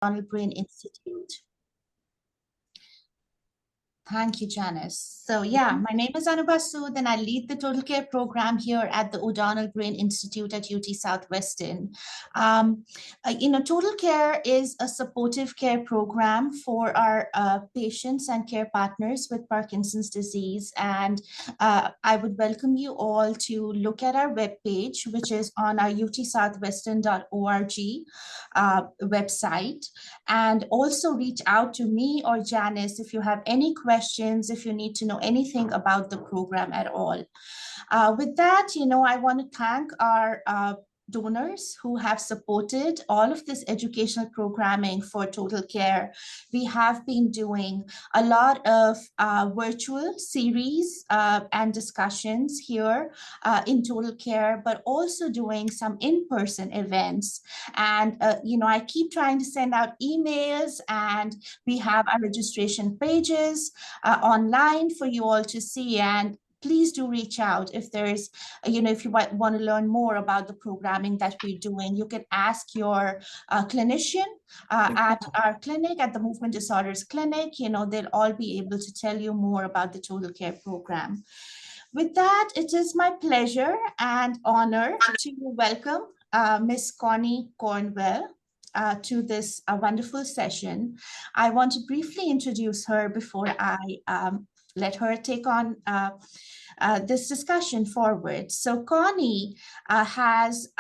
O'Donnell Brain Institute. Thank you, Janice. So yeah, my name is Anubha Sood and I lead the Total Care program here at the O'Donnell Brain Institute at UT Southwestern. Total Care is a supportive care program for our patients and care partners with Parkinson's disease. And I would welcome you all to look at our webpage, which is on our utsouthwestern.org website. And also reach out to me or Janice if you have any questions, if you need to know anything about the program at all. With that, I want to thank our donors who have supported all of this educational programming for Total Care. We have been doing a lot of virtual series and discussions here in Total Care, but also doing some in-person events. And, I keep trying to send out emails, and we have our registration pages online for you all to see. And please do reach out if there's, if you want to learn more about the programming that we're doing. You can ask your clinician at our clinic, at the Movement Disorders Clinic. They'll all be able to tell you more about the Total Care program. With that, it is my pleasure and honor to welcome Ms. Connie Cornwell to this wonderful session. I want to briefly introduce her before I let her take on this discussion forward. So Connie has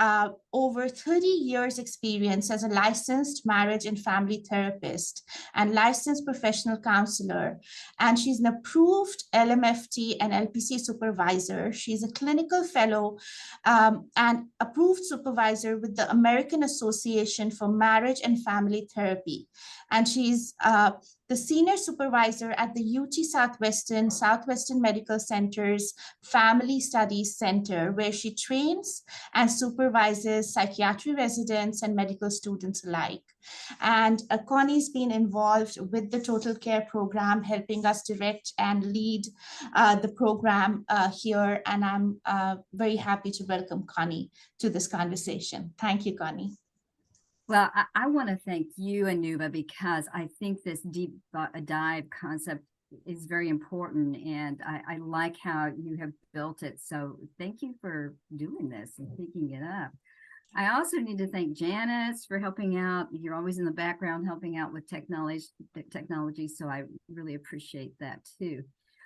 over 30 years experience as a licensed marriage and family therapist and licensed professional counselor. And she's an approved LMFT and LPC supervisor. She's a clinical fellow and approved supervisor with the American Association for Marriage and Family Therapy. And she's the senior supervisor at the UT Southwestern Medical Center's Family Studies Center, where she trains and supervises psychiatry residents and medical students alike. And Connie's been involved with the Total Care program, helping us direct and lead the program here. And I'm very happy to welcome Connie to this conversation. Thank you, Connie. Well, I want to thank you, Anuba, because I think this deep dive concept is very important, and I like how you have built it. So thank you for doing this and picking it up. I also need to thank Janice for helping out. You're always in the background helping out with technology, so I really appreciate that too.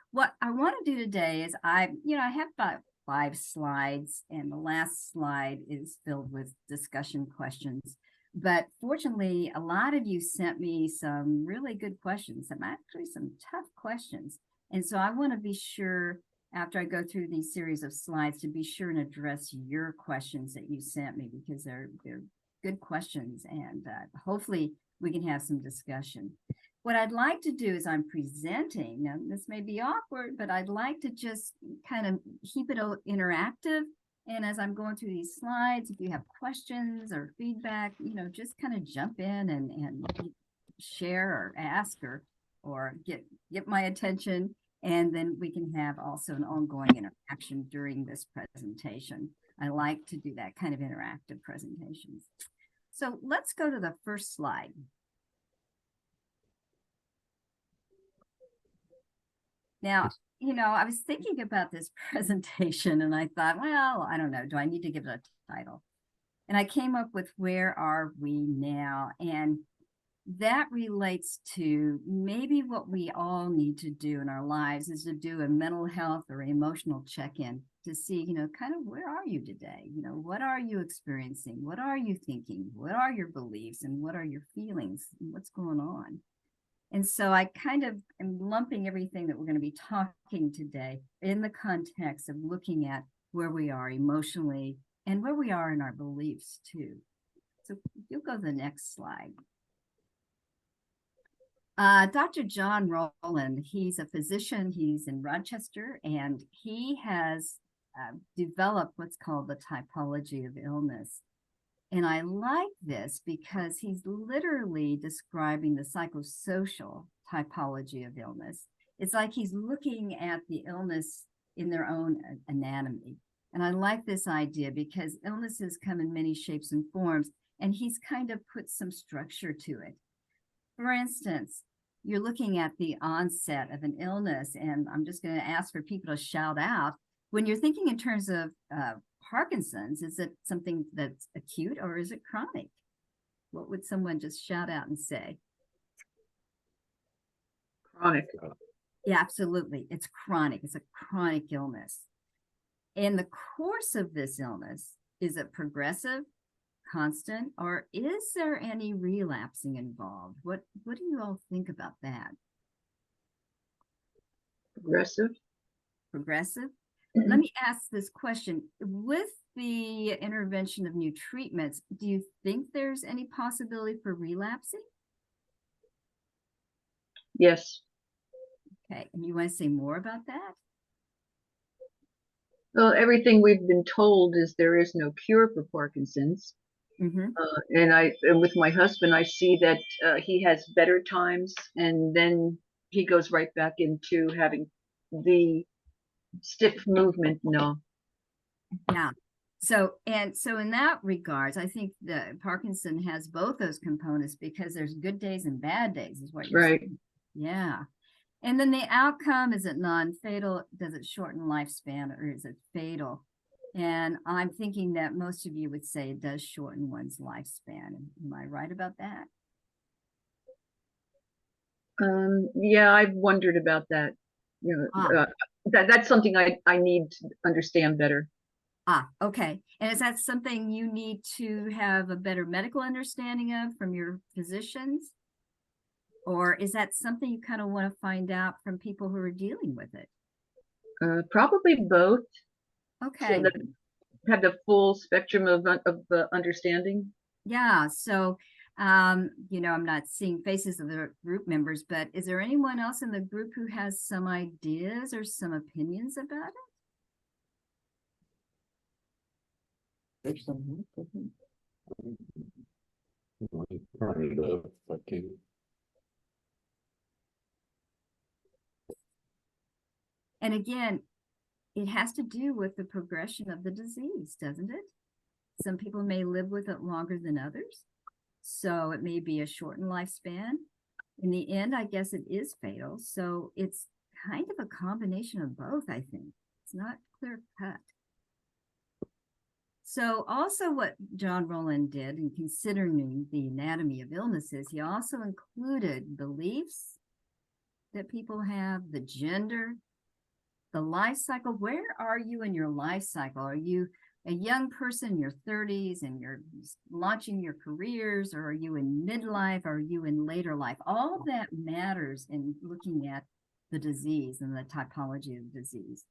What I want to do today is I have about 5 slides, and the last slide is filled with discussion questions. But fortunately, a lot of you sent me some really good questions, some tough questions. And so I want to be sure, after I go through these series of slides, to be sure and address your questions that you sent me, because they're good questions, and hopefully we can have some discussion. What I'd like to do is I'm presenting. Now, this may be awkward, but I'd like to just kind of keep it interactive. And as I'm going through these slides, if you have questions or feedback, just kind of jump in and share or ask or get my attention. And then we can have also an ongoing interaction during this presentation. I like to do that kind of interactive presentations. So let's go to the first slide. Now, I was thinking about this presentation and I thought, well, I don't know, do I need to give it a title? And I came up with Where Are We Now? And that relates to maybe what we all need to do in our lives is to do a mental health or emotional check-in to see, kind of where are you today? What are you experiencing? What are you thinking? What are your beliefs and what are your feelings? And what's going on? And so I kind of am lumping everything that we're going to be talking today in the context of looking at where we are emotionally and where we are in our beliefs too. So you'll go to the next slide. Dr. John Rowland, he's a physician, he's in Rochester, and he has developed what's called the typology of illness. And I like this because he's literally describing the psychosocial typology of illness. It's like he's looking at the illness in their own anatomy. And I like this idea because illnesses come in many shapes and forms. and he's kind of put some structure to it. For instance, you're looking at the onset of an illness, and I'm just going to ask for people to shout out. When you're thinking in terms of Parkinson's, is it something that's acute or is it chronic? What would someone just shout out and say? Chronic. Yeah, absolutely. It's chronic. It's a chronic illness. In the course of this illness, is it progressive, constant, or is there any relapsing involved? What do you all think about that? Progressive. Progressive? Mm-hmm. Let me ask this question. With the intervention of new treatments, do you think there's any possibility for relapsing? Yes. Okay, and you want to say more about that? Well, everything we've been told is there is no cure for Parkinson's. Mm-hmm. And with my husband, I see that he has better times, and then he goes right back into having the stiff movement. No. Yeah. So in that regards, I think the Parkinson has both those components, because there's good days and bad days, is what you're Right. saying. Yeah. And then the outcome, is it non-fatal? Does it shorten lifespan, or is it fatal? And I'm thinking that most of you would say it does shorten one's lifespan. Am I right about that? Yeah, I've wondered about that. You know, that's something I need to understand better. Okay. And is that something you need to have a better medical understanding of from your physicians? Or is that something you kind of want to find out from people who are dealing with it? Probably both. Okay. So that have the full spectrum of understanding. Yeah. So, you know, I'm not seeing faces of the group members, but is there anyone else in the group who has some ideas or some opinions about it? And again, it has to do with the progression of the disease, doesn't it? Some people may live with it longer than others, so it may be a shortened lifespan. In the end, I guess it is fatal. So it's kind of a combination of both, I think. It's not clear cut. So also what John Rowland did in considering the anatomy of illnesses, he also included beliefs that people have, the gender, the life cycle. Where are you in your life cycle? Are you a young person in your 30s and you're launching your careers, or are you in midlife? Or are you in later life? All of that matters in looking at the disease and the typology of the disease.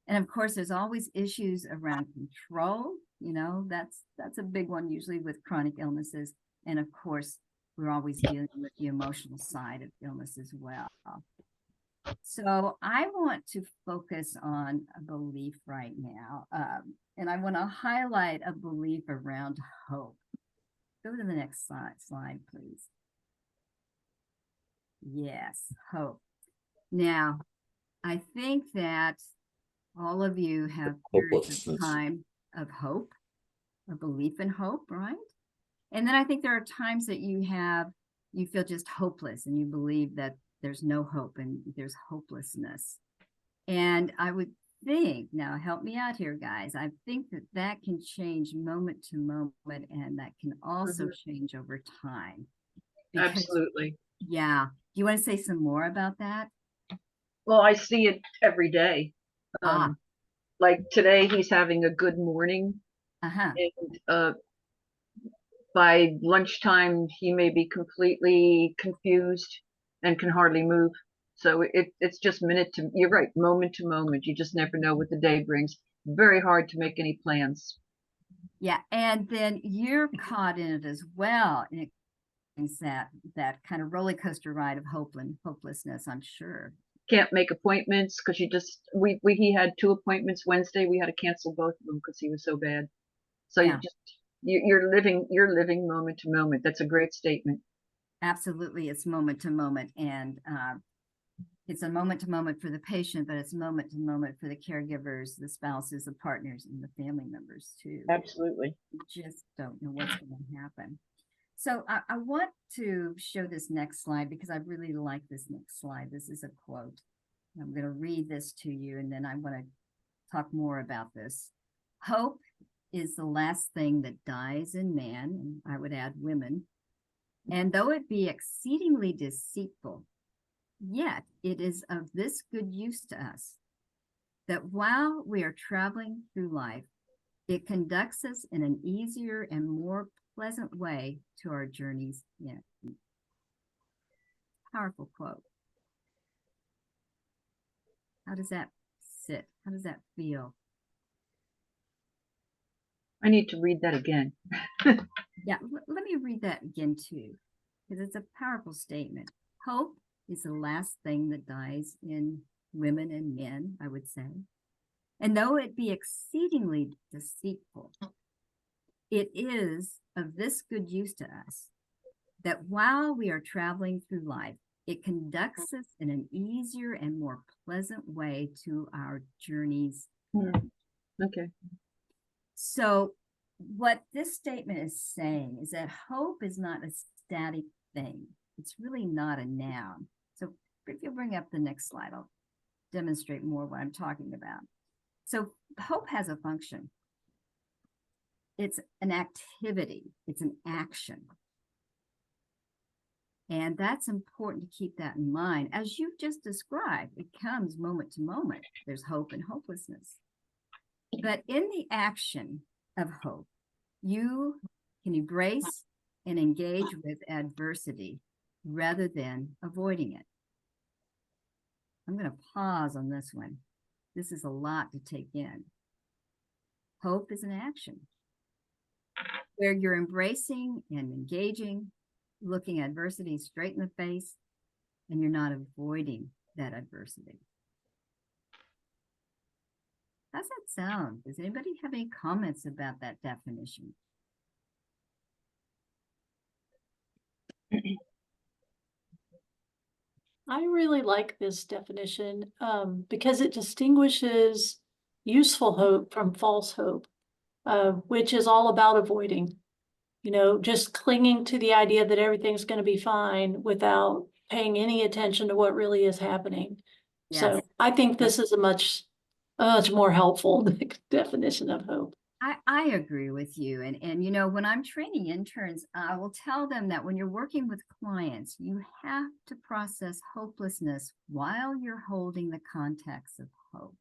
And of course, there's always issues around control. You know, that's a big one usually with chronic illnesses. And of course, we're always dealing with the emotional side of illness as well. So I want to focus on a belief right now. And I want to highlight a belief around hope. Go to the next slide, please. Yes, hope. Now, I think that all of you have periods of time of hope, or belief in hope, right? And then I think there are times that you feel just hopeless, and you believe that there's no hope and there's hopelessness. And I would think, now help me out here, guys, I think that can change moment to moment, and that can also change over time. Because, absolutely. Yeah. Do you want to say some more about that? Well, I see it every day. Like today, he's having a good morning. And by lunchtime, he may be completely confused and can hardly move. So it's just you're right, moment to moment. You just never know what the day brings. Very hard to make any plans. Yeah, and then you're caught in it as well. And it's that kind of roller coaster ride of hope and hopelessness, I'm sure. Can't make appointments because he had 2 appointments Wednesday. We had to cancel both of them because he was so bad. So yeah. You're living moment to moment. That's a great statement. Absolutely, it's moment to moment. And It's a moment to moment for the patient, but it's moment to moment for the caregivers, the spouses, the partners, and the family members too. Absolutely. You just don't know what's going to happen. So I want to show this next slide because I really like this next slide. This is a quote. I'm going to read this to you, and then I want to talk more about this. Hope is the last thing that dies in man, and I would add women, and though it be exceedingly deceitful, yet it is of this good use to us, that while we are traveling through life, it conducts us in an easier and more pleasant way to our journeys. Yeah. Powerful quote. How does that sit? How does that feel? I need to read that again. Yeah, let me read that again too, because it's a powerful statement. Hope is the last thing that dies in women and men, I would say. And though it be exceedingly deceitful, it is of this good use to us, that while we are traveling through life, it conducts us in an easier and more pleasant way to our journeys. Okay. So what this statement is saying is that hope is not a static thing. It's really not a noun. So if you'll bring up the next slide, I'll demonstrate more what I'm talking about. So hope has a function. It's an activity. It's an action. And that's important to keep that in mind. As you just described, it comes moment to moment. There's hope and hopelessness. But in the action of hope, you can embrace and engage with adversity rather than avoiding it. I'm going to pause on this one. This is a lot to take in. Hope is an action where you're embracing and engaging, looking adversity straight in the face, and you're not avoiding that adversity. How's that sound? Does anybody have any comments about that definition? I really like this definition because it distinguishes useful hope from false hope, which is all about avoiding, just clinging to the idea that everything's going to be fine without paying any attention to what really is happening. Yes. So I think this is a much more helpful definition of hope. I agree with you. And when I'm training interns, I will tell them that when you're working with clients, you have to process hopelessness while you're holding the context of hope.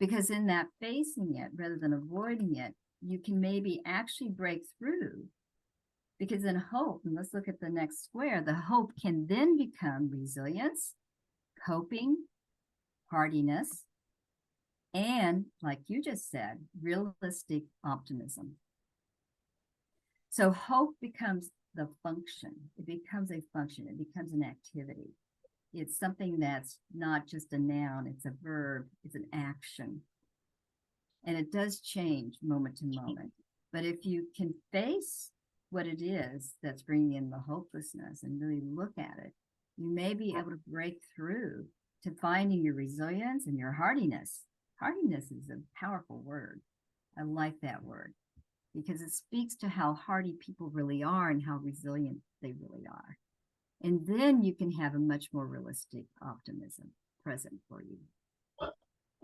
Because in that facing it, rather than avoiding it, you can maybe actually break through. Because in hope, and let's look at the next square, the hope can then become resilience, coping, hardiness, and, like you just said, realistic optimism. So hope becomes the function. It becomes a function. It becomes an activity. It's something that's not just a noun. It's a verb. It's an action. And it does change moment to moment. But if you can face what it is that's bringing in the hopelessness and really look at it, you may be able to break through to finding your resilience and your hardiness. Hardiness is a powerful word. I like that word because it speaks to how hardy people really are and how resilient they really are. And then you can have a much more realistic optimism present for you.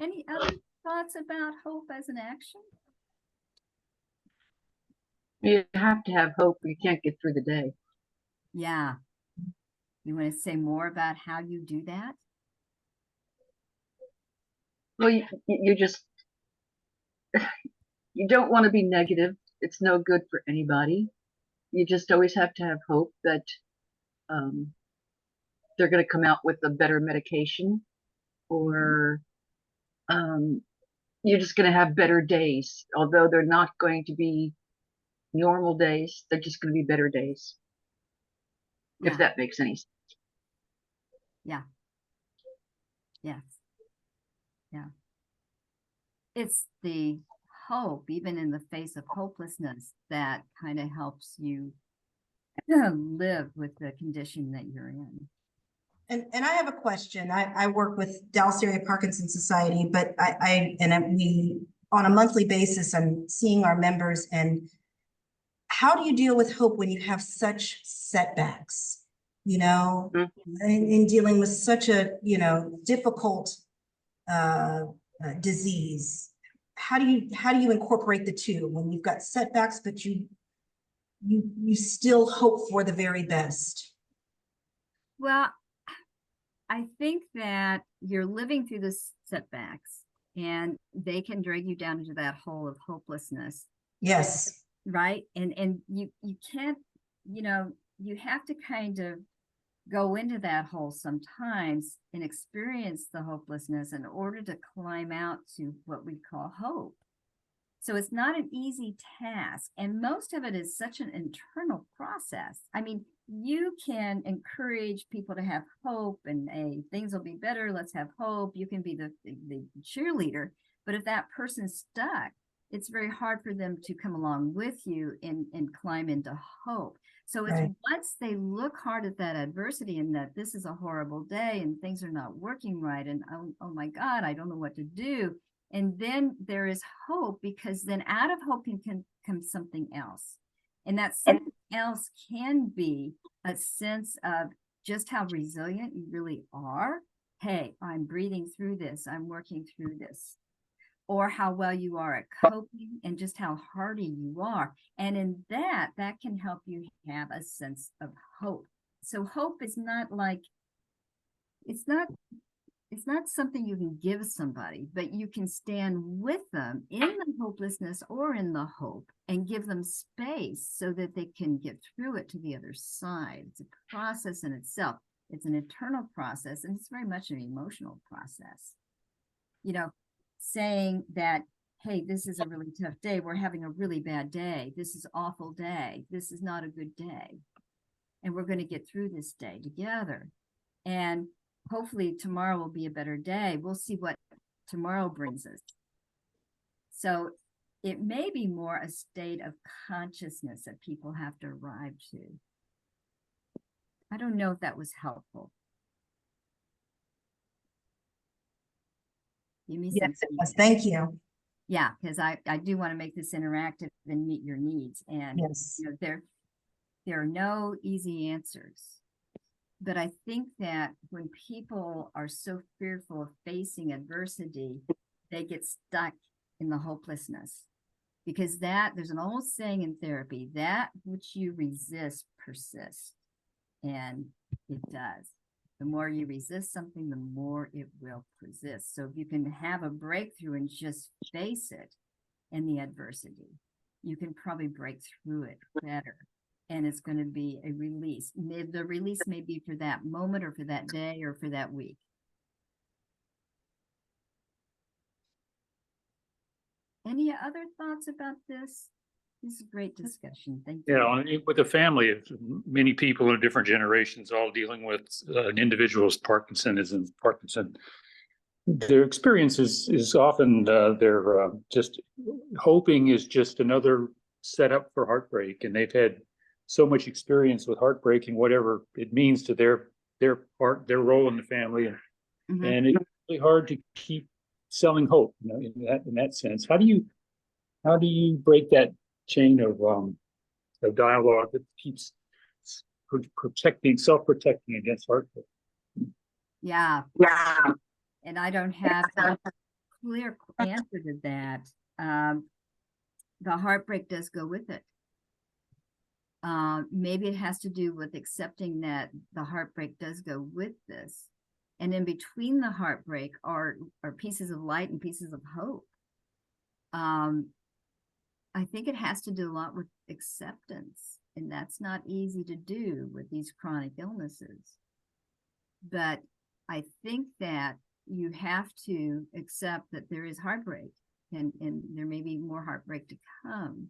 Any other thoughts about hope as an action? You have to have hope or you can't get through the day. Yeah. You want to say more about how you do that? Well, you just, you don't want to be negative. It's no good for anybody. You just always have to have hope that they're going to come out with a better medication, or you're just going to have better days. Although they're not going to be normal days, they're just going to be better days. Yeah. If that makes any sense. Yeah. Yes. Yeah. It's the hope, even in the face of hopelessness, that kind of helps you live with the condition that you're in. And I have a question. I work with Dallas Area Parkinson Society, but we, on a monthly basis, I'm seeing our members. And how do you deal with hope when you have such setbacks, you know, in dealing with such a, you know, difficult disease? How do you incorporate the two when you've got setbacks, but you still hope for the very best? Well, I think that you're living through the setbacks and they can drag you down into that hole of hopelessness. Yes. Right. And you can't, you know, you have to kind of go into that hole sometimes and experience the hopelessness in order to climb out to what we call hope. So it's not an easy task. And most of it is such an internal process. I mean, you can encourage people to have hope and hey, things will be better. Let's have hope. You can be the cheerleader. But if that person's stuck, it's very hard for them to come along with you and climb into hope. So it's right. Once they look hard at that adversity and that this is a horrible day and things are not working right. And oh my God, I don't know what to do. And then there is hope, because then out of hope can come something else. And that something else can be a sense of just how resilient you really are. Hey, I'm breathing through this. I'm working through this. Or how well you are at coping and just how hardy you are. And in that can help you have a sense of hope. So hope is not like, it's not something you can give somebody, but you can stand with them in the hopelessness or in the hope and give them space so that they can get through it to the other side. It's a process in itself. It's an internal process, and it's very much an emotional process. You know, saying that, hey, this is a really tough day. We're having a really bad day. This is an awful day. This is not a good day. And we're going to get through this day together. And hopefully tomorrow will be a better day. We'll see what tomorrow brings us. So it may be more a state of consciousness that people have to arrive to. I don't know if that was helpful. Yes, it was. Thank you. Yeah, because I do want to make this interactive and meet your needs. And yes, you know, there are no easy answers. But I think that when people are so fearful of facing adversity, they get stuck in the hopelessness. Because there's an old saying in therapy, that which you resist persists. And it does. The more you resist something, the more it will persist. So if you can have a breakthrough and just face it in the adversity, you can probably break through it better. And it's going to be a release. The release may be for that moment or for that day or for that week. Any other thoughts about this? This is a great discussion. Thank you. Yeah, with a family of many people in different generations, all dealing with an individual's Parkinsonism, their experience is often they're just hoping is just another setup for heartbreak, and they've had so much experience with heartbreak and whatever it means to their role in the family, and it's really hard to keep selling hope. You know, in that sense, how do you break that chain of dialogue that keeps self-protecting against heartbreak? Yeah. And I don't have a clear answer to that. The heartbreak does go with it. Maybe it has to do with accepting that the heartbreak does go with this. And in between the heartbreak are pieces of light and pieces of hope. I think it has to do a lot with acceptance, and that's not easy to do with these chronic illnesses. But I think that you have to accept that there is heartbreak, and there may be more heartbreak to come.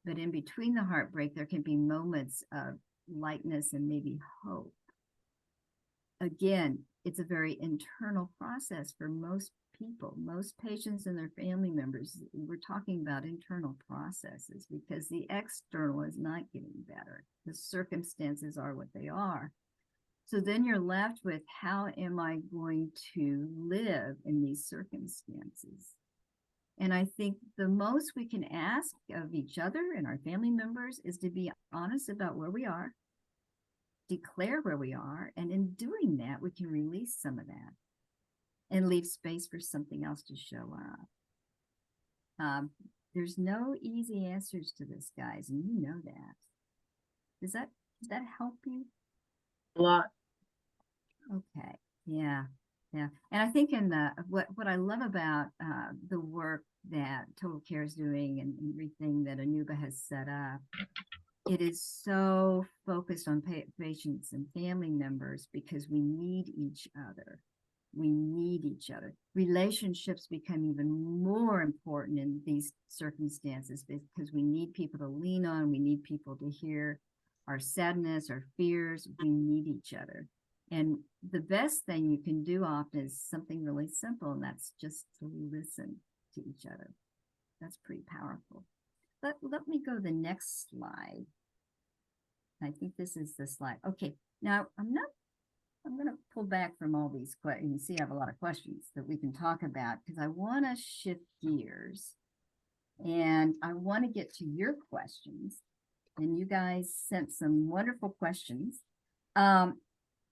But in between the heartbreak, there can be moments of lightness and maybe hope. Again, it's a very internal process for most people, most patients and their family members. We're talking about internal processes because the external is not getting better. The circumstances are what they are. So then you're left with, how am I going to live in these circumstances? And I think the most we can ask of each other and our family members is to be honest about where we are, declare where we are, and in doing that, we can release some of that and leave space for something else to show up. There's no easy answers to this, guys, and you know that. Does that help you? A lot. Okay. Yeah. And I think in what I love about the work that Total Care is doing and everything that Anuba has set up, it is so focused on patients and family members because we need each other. We need each other. Relationships become even more important in these circumstances because we need people to lean on. We need people to hear our sadness, our fears. We need each other. And the best thing you can do often is something really simple, and that's just to listen to each other. That's pretty powerful. But let me go to the next slide. I think this is the slide. Okay, now I'm going to pull back from all these questions. You can see I have a lot of questions that we can talk about because I want to shift gears and I want to get to your questions. And you guys sent some wonderful questions.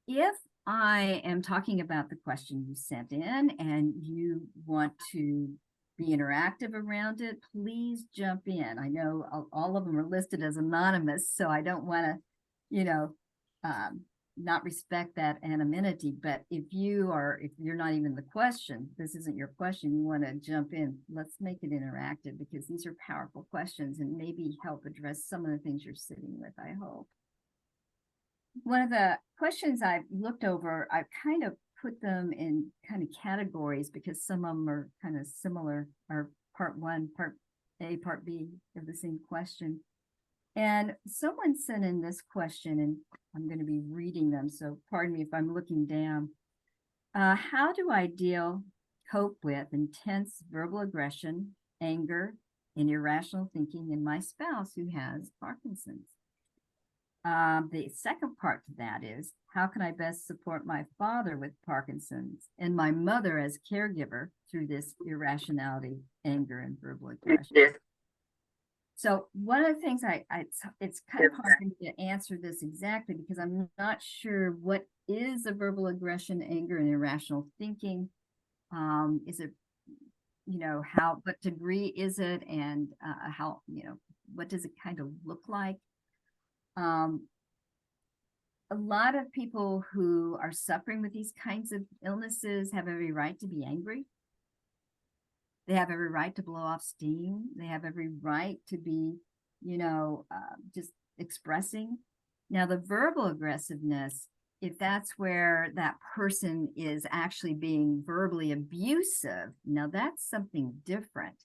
If I am talking about the question you sent in and you want to be interactive around it, please jump in. I know all of them are listed as anonymous, so I don't want to, not respect that anonymity. But if you're not even the question, this isn't your question, you want to jump in, let's make it interactive because these are powerful questions and maybe help address some of the things you're sitting with, I hope. One of the questions I've looked over, I've kind of put them in kind of categories because some of them are kind of similar, or part one, part A, part B of the same question. And someone sent in this question, and I'm going to be reading them, so pardon me if I'm looking down. How do I cope with intense verbal aggression, anger, and irrational thinking in my spouse who has Parkinson's? The second part to that is, how can I best support my father with Parkinson's and my mother as caregiver through this irrationality, anger, and verbal aggression? So one of the things it's kind of hard for me to answer this exactly because I'm not sure what is a verbal aggression, anger, and irrational thinking. Is it, what degree is it, and how, what does it kind of look like? A lot of people who are suffering with these kinds of illnesses have every right to be angry. They have every right to blow off steam. They have every right to be, just expressing. Now, the verbal aggressiveness, if that's where that person is actually being verbally abusive, now that's something different.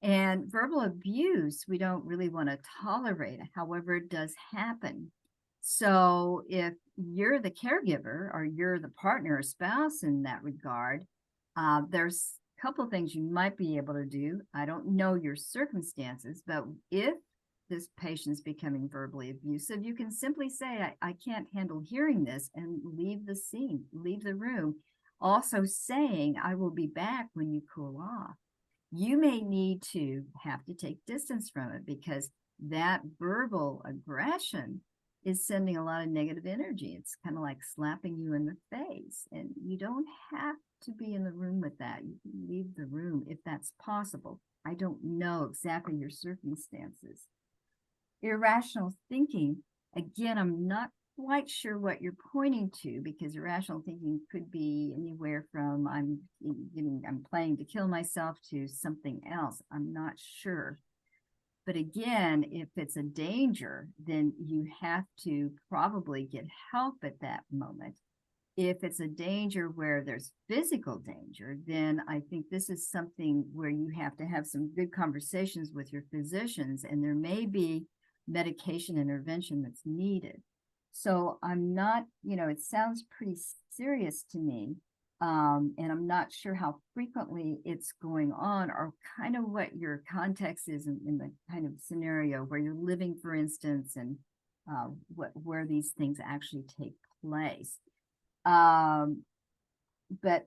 And verbal abuse, we don't really want to tolerate. However, it does happen. So if you're the caregiver or you're the partner or spouse in that regard, there's a couple of things you might be able to do. I don't know your circumstances, but if this patient's becoming verbally abusive, you can simply say, I can't handle hearing this, and leave the scene, leave the room. Also saying, I will be back when you cool off. You may need to have to take distance from it because that verbal aggression is sending a lot of negative energy. It's kind of like slapping you in the face, and you don't have to be in the room with that. You can leave the room if that's possible. I don't know exactly your circumstances. Irrational thinking, again, I'm not quite sure what you're pointing to because irrational thinking could be anywhere from I'm planning to kill myself to something else. I'm not sure. But again, if it's a danger, then you have to probably get help at that moment. If it's a danger where there's physical danger, then I think this is something where you have to have some good conversations with your physicians, and there may be medication intervention that's needed. So I'm not, it sounds pretty serious to me. And I'm not sure how frequently it's going on or kind of what your context is in the kind of scenario where you're living, for instance, and where these things actually take place. But,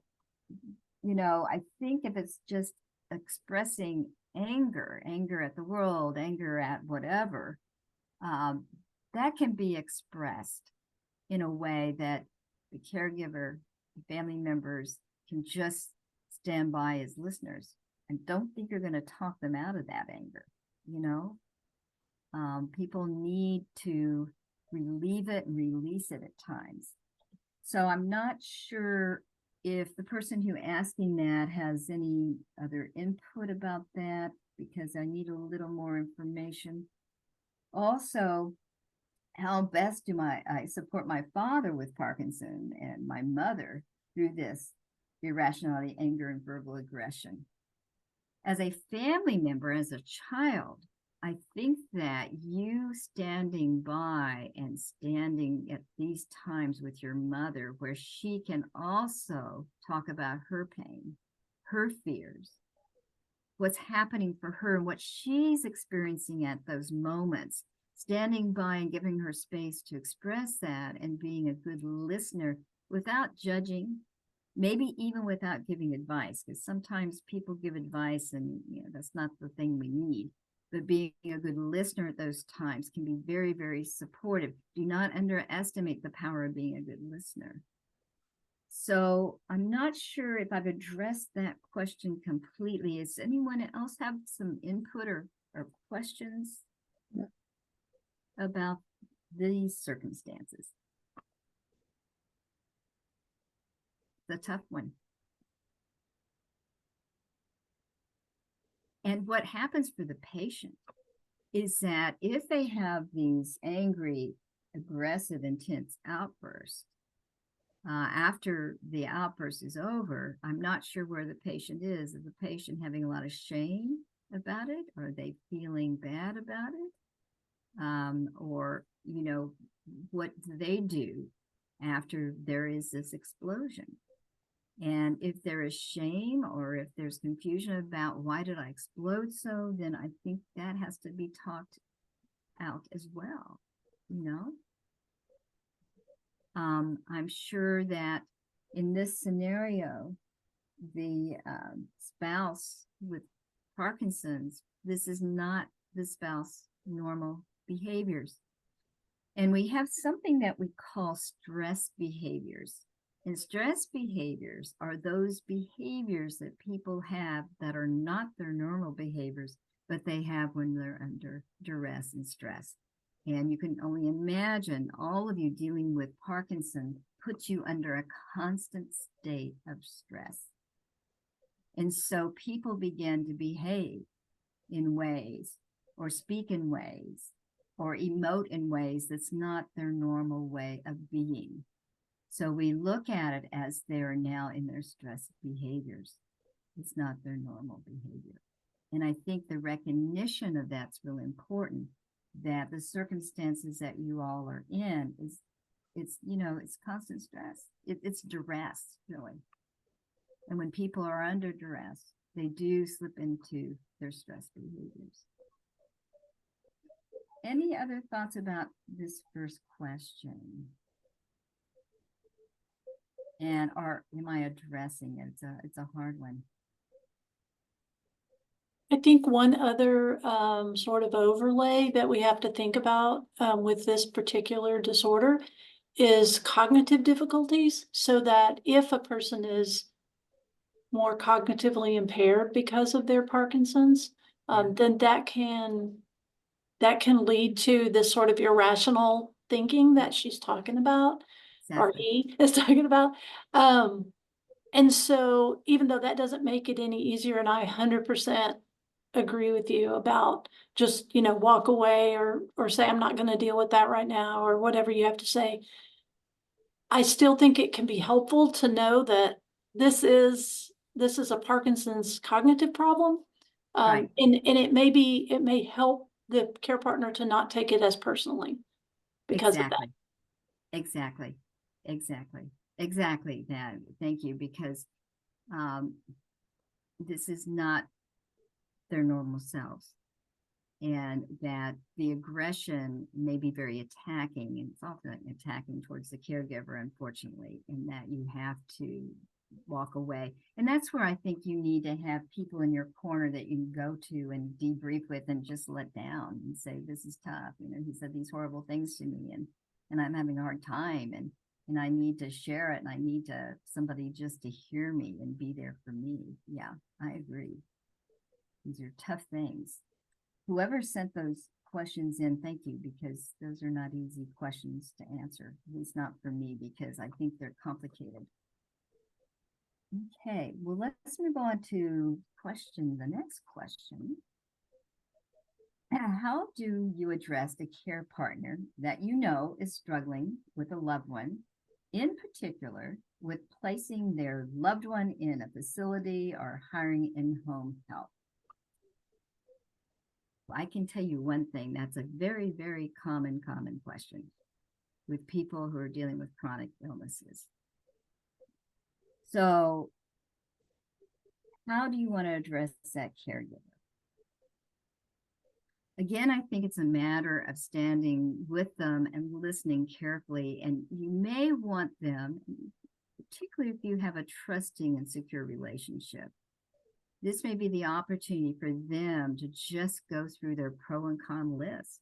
you know, I think if it's just expressing anger at the world, anger at whatever, that can be expressed in a way that the caregiver, the family members can just stand by as listeners and don't think you're going to talk them out of that anger, you know? People need to relieve it and release it at times. So I'm not sure if the person who asking that has any other input about that, because I need a little more information. Also, how best do I support my father with Parkinson and my mother through this irrationality, anger, and verbal aggression? As a family member, as a child, I think that you standing by and standing at these times with your mother, where she can also talk about her pain, her fears, what's happening for her and what she's experiencing at those moments, standing by and giving her space to express that and being a good listener without judging, maybe even without giving advice, because sometimes people give advice and that's not the thing we need. But being a good listener at those times can be very, very supportive. Do not underestimate the power of being a good listener. So I'm not sure if I've addressed that question completely. Does anyone else have some input or questions about these circumstances? It's a tough one. And what happens for the patient is that if they have these angry, aggressive, intense outbursts, after the outburst is over, I'm not sure where the patient is. Is the patient having a lot of shame about it? Are they feeling bad about it? Or, what do they do after there is this explosion? And if there is shame or if there's confusion about why did I explode so, then I think that has to be talked out as well, I'm sure that in this scenario, the spouse with Parkinson's, this is not the spouse normal behaviors. And we have something that we call stress behaviors. And stress behaviors are those behaviors that people have that are not their normal behaviors, but they have when they're under duress and stress. And you can only imagine all of you dealing with Parkinson puts you under a constant state of stress. And so people begin to behave in ways or speak in ways or emote in ways that's not their normal way of being. So we look at it as they're now in their stress behaviors. It's not their normal behavior. And I think the recognition of that's really important, that the circumstances that you all are in it's constant stress. It's duress, really. And when people are under duress, they do slip into their stress behaviors. Any other thoughts about this first question? And am I addressing it? It's a hard one. I think one other sort of overlay that we have to think about with this particular disorder is cognitive difficulties, so that if a person is more cognitively impaired because of their Parkinson's, then that can lead to this sort of irrational thinking that she's talking about. Exactly. Or he is talking about. And so even though that doesn't make it any easier, and I 100% agree with you about just, walk away or say, I'm not going to deal with that right now, or whatever you have to say. I still think it can be helpful to know that this is a Parkinson's cognitive problem. Right. And it may help the care partner to not take it as personally because of that. Exactly. That. Thank you, because this is not their normal selves. and that the aggression may be very attacking, and it's often attacking towards the caregiver, unfortunately, and that you have to walk away. And that's where I think you need to have people in your corner that you can go to and debrief with and just let down and say, this is tough. You know, he said these horrible things to me, and I'm having a hard time, and I need to share it, and I need somebody just to hear me and be there for me. Yeah, I agree. These are tough things. Whoever sent those questions in, thank you, because those are not easy questions to answer, at least not for me, because I think they're complicated. Okay, well, let's move on to the next question. How do you address a care partner that you know is struggling with a loved one, in particular with placing their loved one in a facility or hiring in-home help? I can tell you one thing, that's a very, very common question with people who are dealing with chronic illnesses. So how do you want to address that caregiver? Again, I think it's a matter of standing with them and listening carefully. And you may want them, particularly if you have a trusting and secure relationship, this may be the opportunity for them to just go through their pro and con list.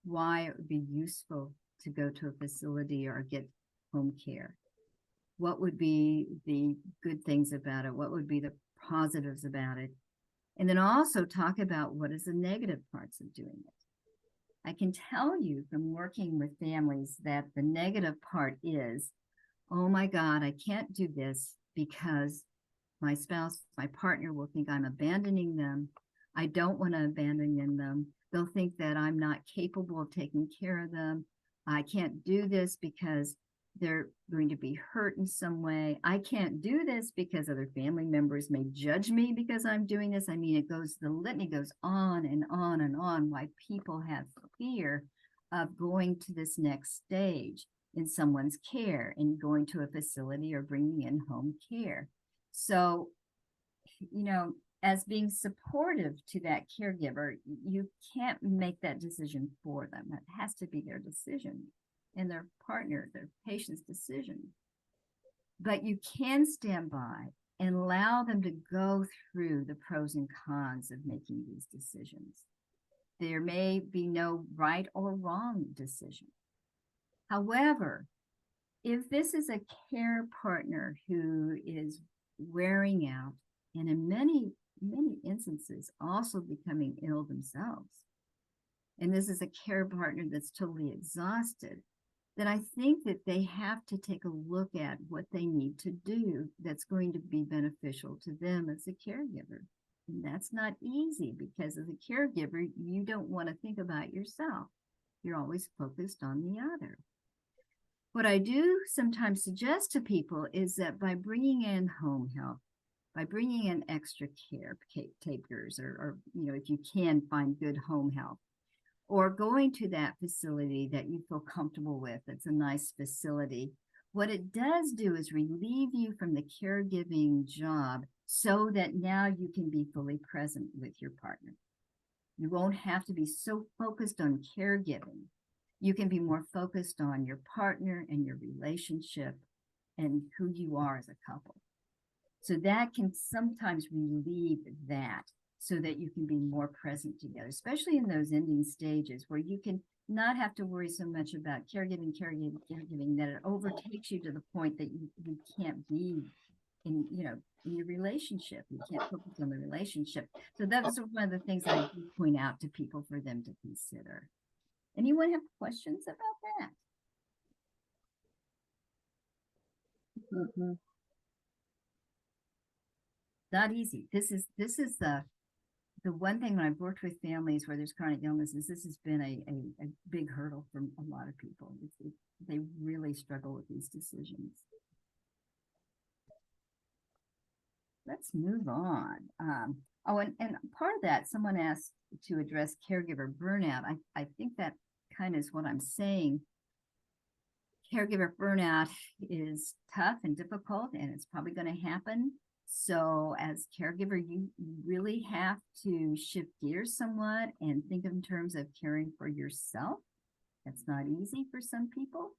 Why it would be useful to go to a facility or get home care. What would be the good things about it? What would be the positives about it? And then also talk about what is the negative parts of doing it. I can tell you from working with families that the negative part is, oh my God, I can't do this because my spouse, my partner will think I'm abandoning them. I don't want to abandon them. They'll think that I'm not capable of taking care of them. I can't do this because they're going to be hurt in some way. I can't do this because other family members may judge me because I'm doing this. I mean, the litany goes on and on and on why people have fear of going to this next stage in someone's care and going to a facility or bringing in home care. So, you know, as being supportive to that caregiver, you can't make that decision for them. That has to be their decision and their partner, their patient's decision. But you can stand by and allow them to go through the pros and cons of making these decisions. There may be no right or wrong decision. However, if this is a care partner who is wearing out and in many instances also becoming ill themselves, and this is a care partner that's totally exhausted, then I think that they have to take a look at what they need to do that's going to be beneficial to them as a caregiver. And that's not easy because as a caregiver, you don't want to think about yourself. You're always focused on the other. What I do sometimes suggest to people is that by bringing in home help, by bringing in extra caretakers, or you know, if you can find good home help, or going to that facility that you feel comfortable with, it's a nice facility, what it does do is relieve you from the caregiving job so that now you can be fully present with your partner. You won't have to be so focused on caregiving. You can be more focused on your partner and your relationship and who you are as a couple. So that can sometimes relieve that so that you can be more present together, especially in those ending stages where you can not have to worry so much about caregiving, that it overtakes you to the point that you can't be in your relationship. You can't focus on the relationship. So that's one of the things that I do point out to people for them to consider. Anyone have questions about that? Mm-hmm. Not easy. This is the one thing when I've worked with families where there's chronic illnesses, this has been a big hurdle for a lot of people. They really struggle with these decisions. Let's move on. And part of that, someone asked to address caregiver burnout. I think that kind of is what I'm saying. Caregiver burnout is tough and difficult, and it's probably going to happen. So as caregiver, you really have to shift gears somewhat and think in terms of caring for yourself. That's not easy for some people,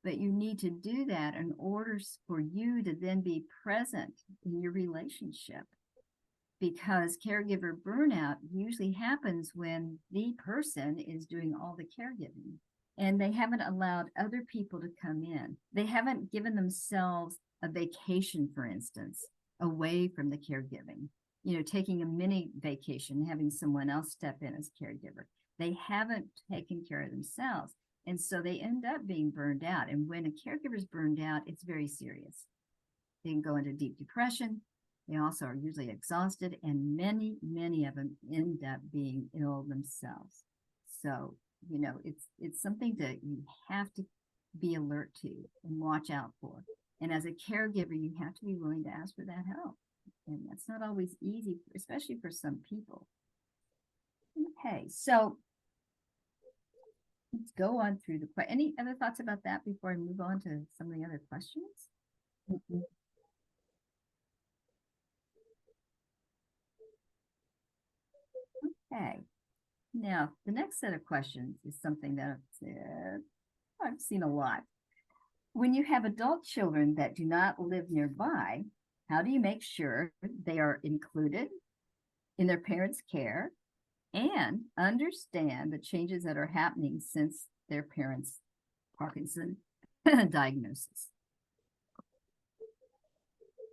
but you need to do that in order for you to then be present in your relationship. Because caregiver burnout usually happens when the person is doing all the caregiving and they haven't allowed other people to come in. They haven't given themselves a vacation, for instance, away from the caregiving, you know, taking a mini vacation, having someone else step in as caregiver. They haven't taken care of themselves. And so they end up being burned out. And when a caregiver is burned out, it's very serious. They can go into deep depression. They also are usually exhausted, and many of them end up being ill themselves. So, you know, it's something that you have to be alert to and watch out for. And as a caregiver, you have to be willing to ask for that help. And that's not always easy, especially for some people. Okay, so let's go on through the question. Any other thoughts about that before I move on to some of the other questions? Mm-hmm. Okay, now the next set of questions is something that I've seen a lot. When you have adult children that do not live nearby, how do you make sure they are included in their parents' care and understand the changes that are happening since their parents' Parkinson diagnosis?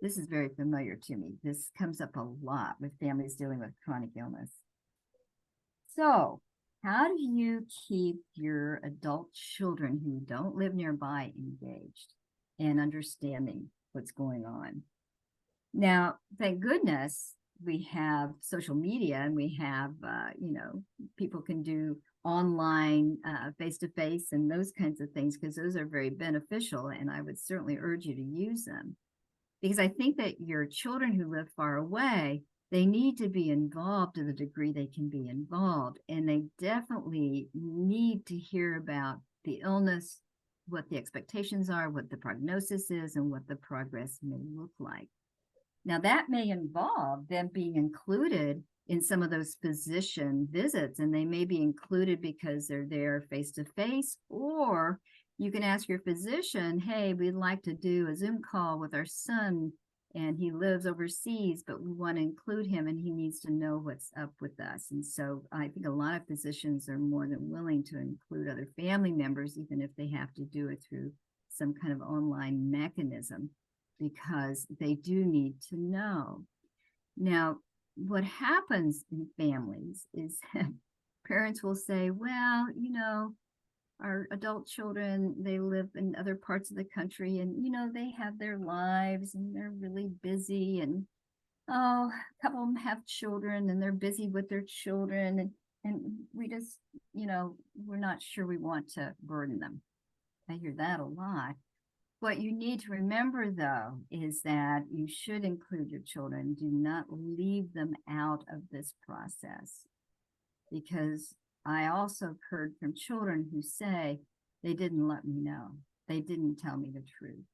This is very familiar to me. This comes up a lot with families dealing with chronic illness. So, how do you keep your adult children who don't live nearby engaged and understanding what's going on? Now, thank goodness we have social media, and we have, you know, people can do online face-to-face and those kinds of things, because those are very beneficial, and I would certainly urge you to use them. Because I think that your children who live far away, they need to be involved to the degree they can be involved. And they definitely need to hear about the illness, what the expectations are, what the prognosis is, and what the progress may look like. Now, that may involve them being included in some of those physician visits, and they may be included because they're there face-to-face, or you can ask your physician, hey, we'd like to do a Zoom call with our son, and he lives overseas, but we want to include him, and he needs to know what's up with us. And so I think a lot of physicians are more than willing to include other family members, even if they have to do it through some kind of online mechanism, because they do need to know. Now, what happens in families is parents will say, well, you know, our adult children, they live in other parts of the country, and, you know, they have their lives and they're really busy, and, oh, a couple of them have children and they're busy with their children, and we just, you know, we're not sure we want to burden them. I hear that a lot. What you need to remember, though, is that you should include your children. Do not leave them out of this process, because I also heard from children who say, they didn't let me know. They didn't tell me the truth.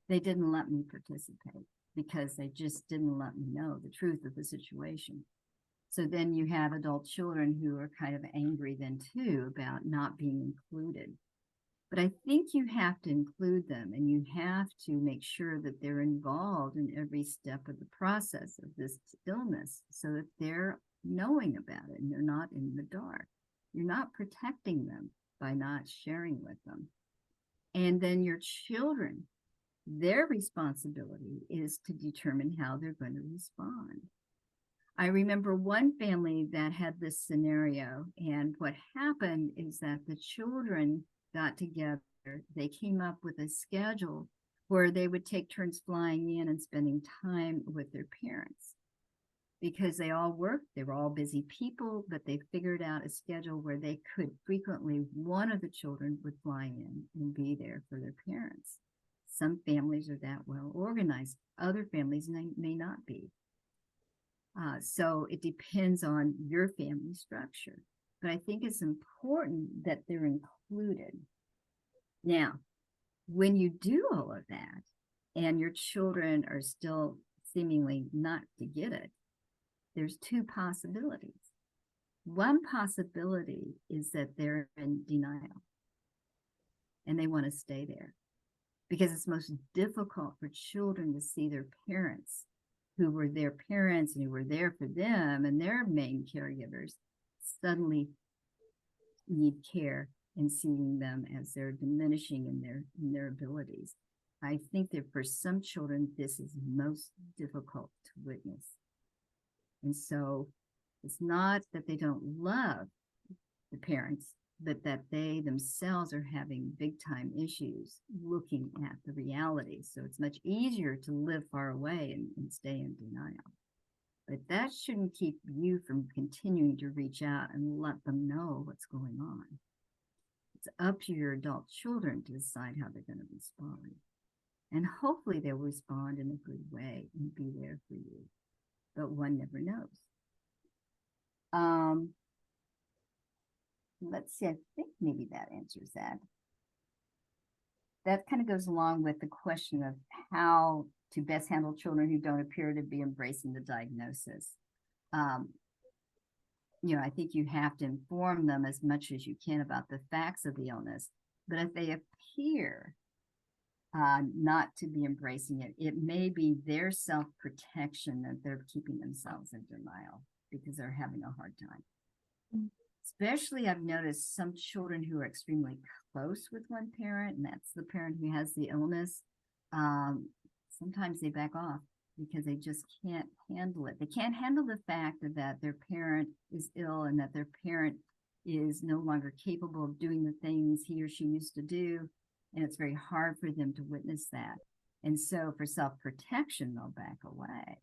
They didn't let me participate because they just didn't let me know the truth of the situation. So then you have adult children who are kind of angry then too about not being included. But I think you have to include them, and you have to make sure that they're involved in every step of the process of this illness, so that they're knowing about it and they're not in the dark. You're not protecting them by not sharing with them. And then your children, their responsibility is to determine how they're going to respond. I remember one family that had this scenario, and what happened is that the children got together. They came up with a schedule where they would take turns flying in and spending time with their parents, because they all worked. They were all busy people, but they figured out a schedule where they could frequently, one of the children would fly in and be there for their parents. Some families are that well organized. Other families may not be. So it depends on your family structure. But I think it's important that they're included. Now, when you do all of that and your children are still seemingly not to get it, there's two possibilities. One possibility is that they're in denial and they want to stay there because it's most difficult for children to see their parents who were their parents and who were there for them and their main caregivers suddenly need care and seeing them as they're diminishing in their abilities. I think that for some children, this is most difficult to witness. And so it's not that they don't love the parents, but that they themselves are having big time issues looking at the reality. So it's much easier to live far away and stay in denial. But that shouldn't keep you from continuing to reach out and let them know what's going on. It's up to your adult children to decide how they're going to respond. And hopefully they'll respond in a good way and be there for you. But one never knows. Let's see, I think maybe that answers that. That kind of goes along with the question of how to best handle children who don't appear to be embracing the diagnosis. I think you have to inform them as much as you can about the facts of the illness. But if they appear not to be embracing it, it may be their self-protection that they're keeping themselves in denial because they're having a hard time. Mm-hmm. Especially, I've noticed some children who are extremely close with one parent, and that's the parent who has the illness. Sometimes they back off because they just can't handle it. They can't handle the fact that their parent is ill and that their parent is no longer capable of doing the things he or she used to do. And it's very hard for them to witness that. And so for self-protection, they'll back away.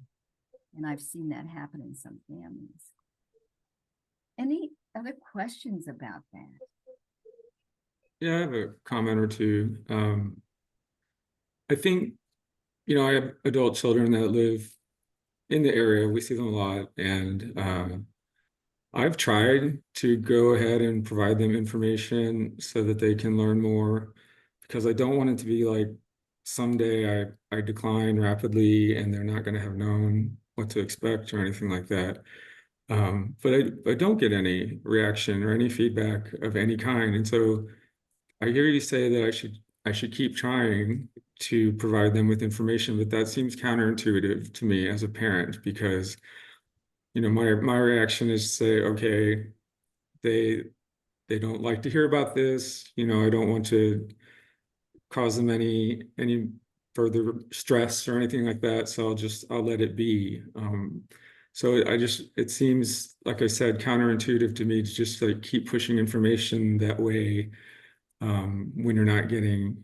And I've seen that happen in some families. Any other questions about that? Yeah, I have a comment or two. I think, I have adult children that live in the area. We see them a lot. And I've tried to go ahead and provide them information so that they can learn more, because I don't want it to be like someday I decline rapidly and they're not going to have known what to expect or anything like that. But I don't get any reaction or any feedback of any kind. And so I hear you say that I should keep trying to provide them with information, but that seems counterintuitive to me as a parent, because my reaction is to say, okay, they don't like to hear about this. I don't want to cause them any further stress or anything like that. So I'll let it be. So it seems, like I said, counterintuitive to me to just like keep pushing information that way when you're not getting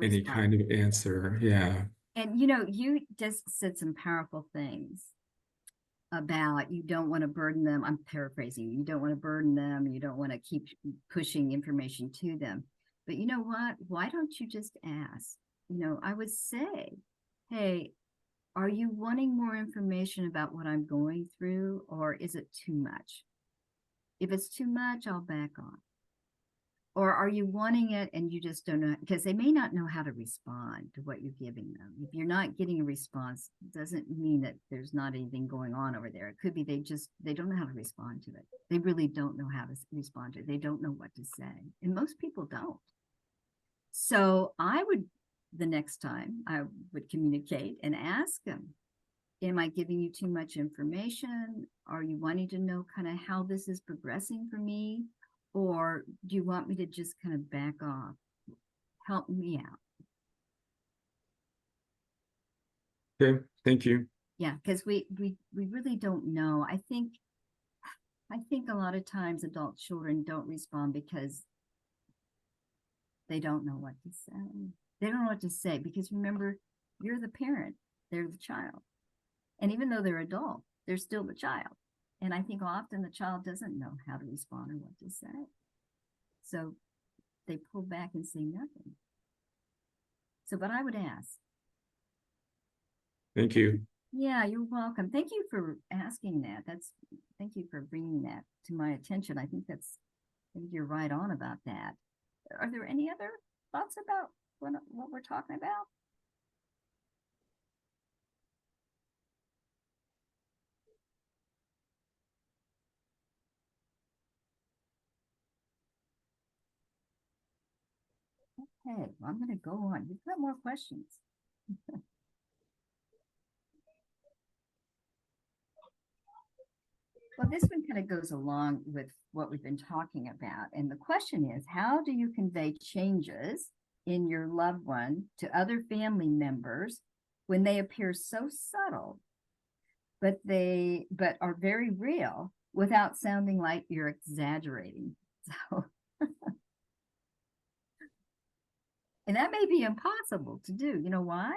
any kind of answer. Yeah. And you just said some powerful things about you don't want to burden them. I'm paraphrasing. You don't want to burden them. You don't want to keep pushing information to them. But you know what? Why don't you just ask? I would say, hey, are you wanting more information about what I'm going through, or is it too much? If it's too much, I'll back off. Or are you wanting it and you just don't know? Because they may not know how to respond to what you're giving them. If you're not getting a response, it doesn't mean that there's not anything going on over there. It could be they don't know how to respond to it. They really don't know how to respond to it. They don't know what to say. And most people don't. So the next time I would communicate and ask them, am I giving you too much information? Are you wanting to know kind of how this is progressing for me? Or do you want me to just kind of back off? Help me out. Okay, thank you. Yeah, because we really don't know. I think a lot of times adult children don't respond because they don't know what to say. They don't know what to say because remember, you're the parent, they're the child. And even though they're adult, they're still the child. And I think often the child doesn't know how to respond or what to say. So they pull back and say nothing. But I would ask. Thank you. Yeah, you're welcome. Thank you for asking that. Thank you for bringing that to my attention. I think you're right on about that. Are there any other thoughts about what we're talking about? well, I'm going to go on. You've got more questions. Well, this one kind of goes along with what we've been talking about. And the question is, how do you convey changes in your loved one to other family members when they appear so subtle, but are very real without sounding like you're exaggerating? So, and that may be impossible to do. You know why?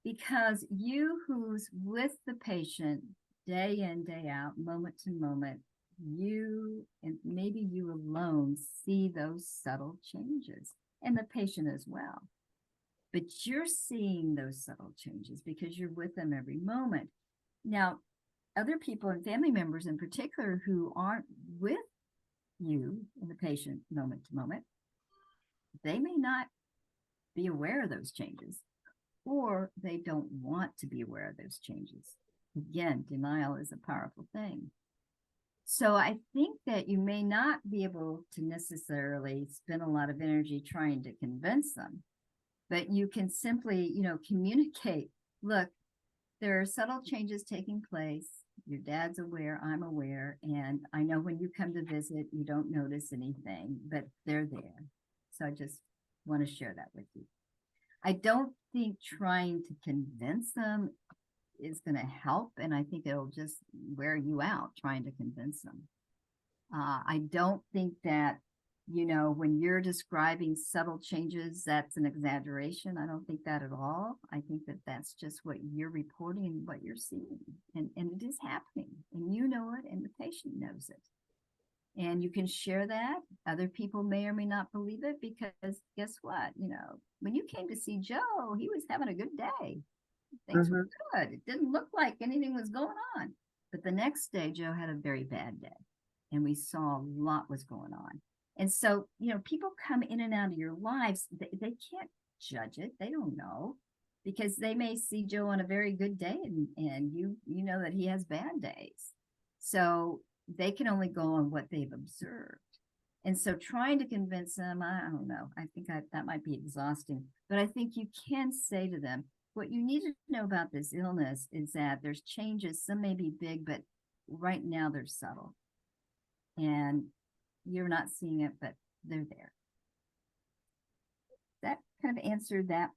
Because you who's with the patient day in, day out, moment to moment, you and maybe you alone see those subtle changes, and the patient as well. But you're seeing those subtle changes because you're with them every moment. Now, other people and family members in particular who aren't with you and the patient moment to moment, they may not be aware of those changes, or they don't want to be aware of those changes. Again, denial is a powerful thing. So I think that you may not be able to necessarily spend a lot of energy trying to convince them, but you can simply, communicate, look, there are subtle changes taking place. Your dad's aware, I'm aware, and I know when you come to visit, you don't notice anything, but they're there. So I just want to share that with you. I don't think trying to convince them is going to help, and I think it'll just wear you out trying to convince them. I don't think that, when you're describing subtle changes, that's an exaggeration. I don't think that at all. I think that that's just what you're reporting and what you're seeing, and it is happening, and you know it, and the patient knows it. And you can share that. Other people may or may not believe it, because guess what? When you came to see Joe, he was having a good day. Things were good. It didn't look like anything was going on. But the next day, Joe had a very bad day, and we saw a lot was going on. And so, people come in and out of your lives. They can't judge it. They don't know, because they may see Joe on a very good day, and you know that he has bad days. So they can only go on what they've observed. And so trying to convince them, I don't know. I think that might be exhausting. But I think you can say to them, what you need to know about this illness is that there's changes. Some may be big, but right now they're subtle. And you're not seeing it, but they're there. That kind of answered that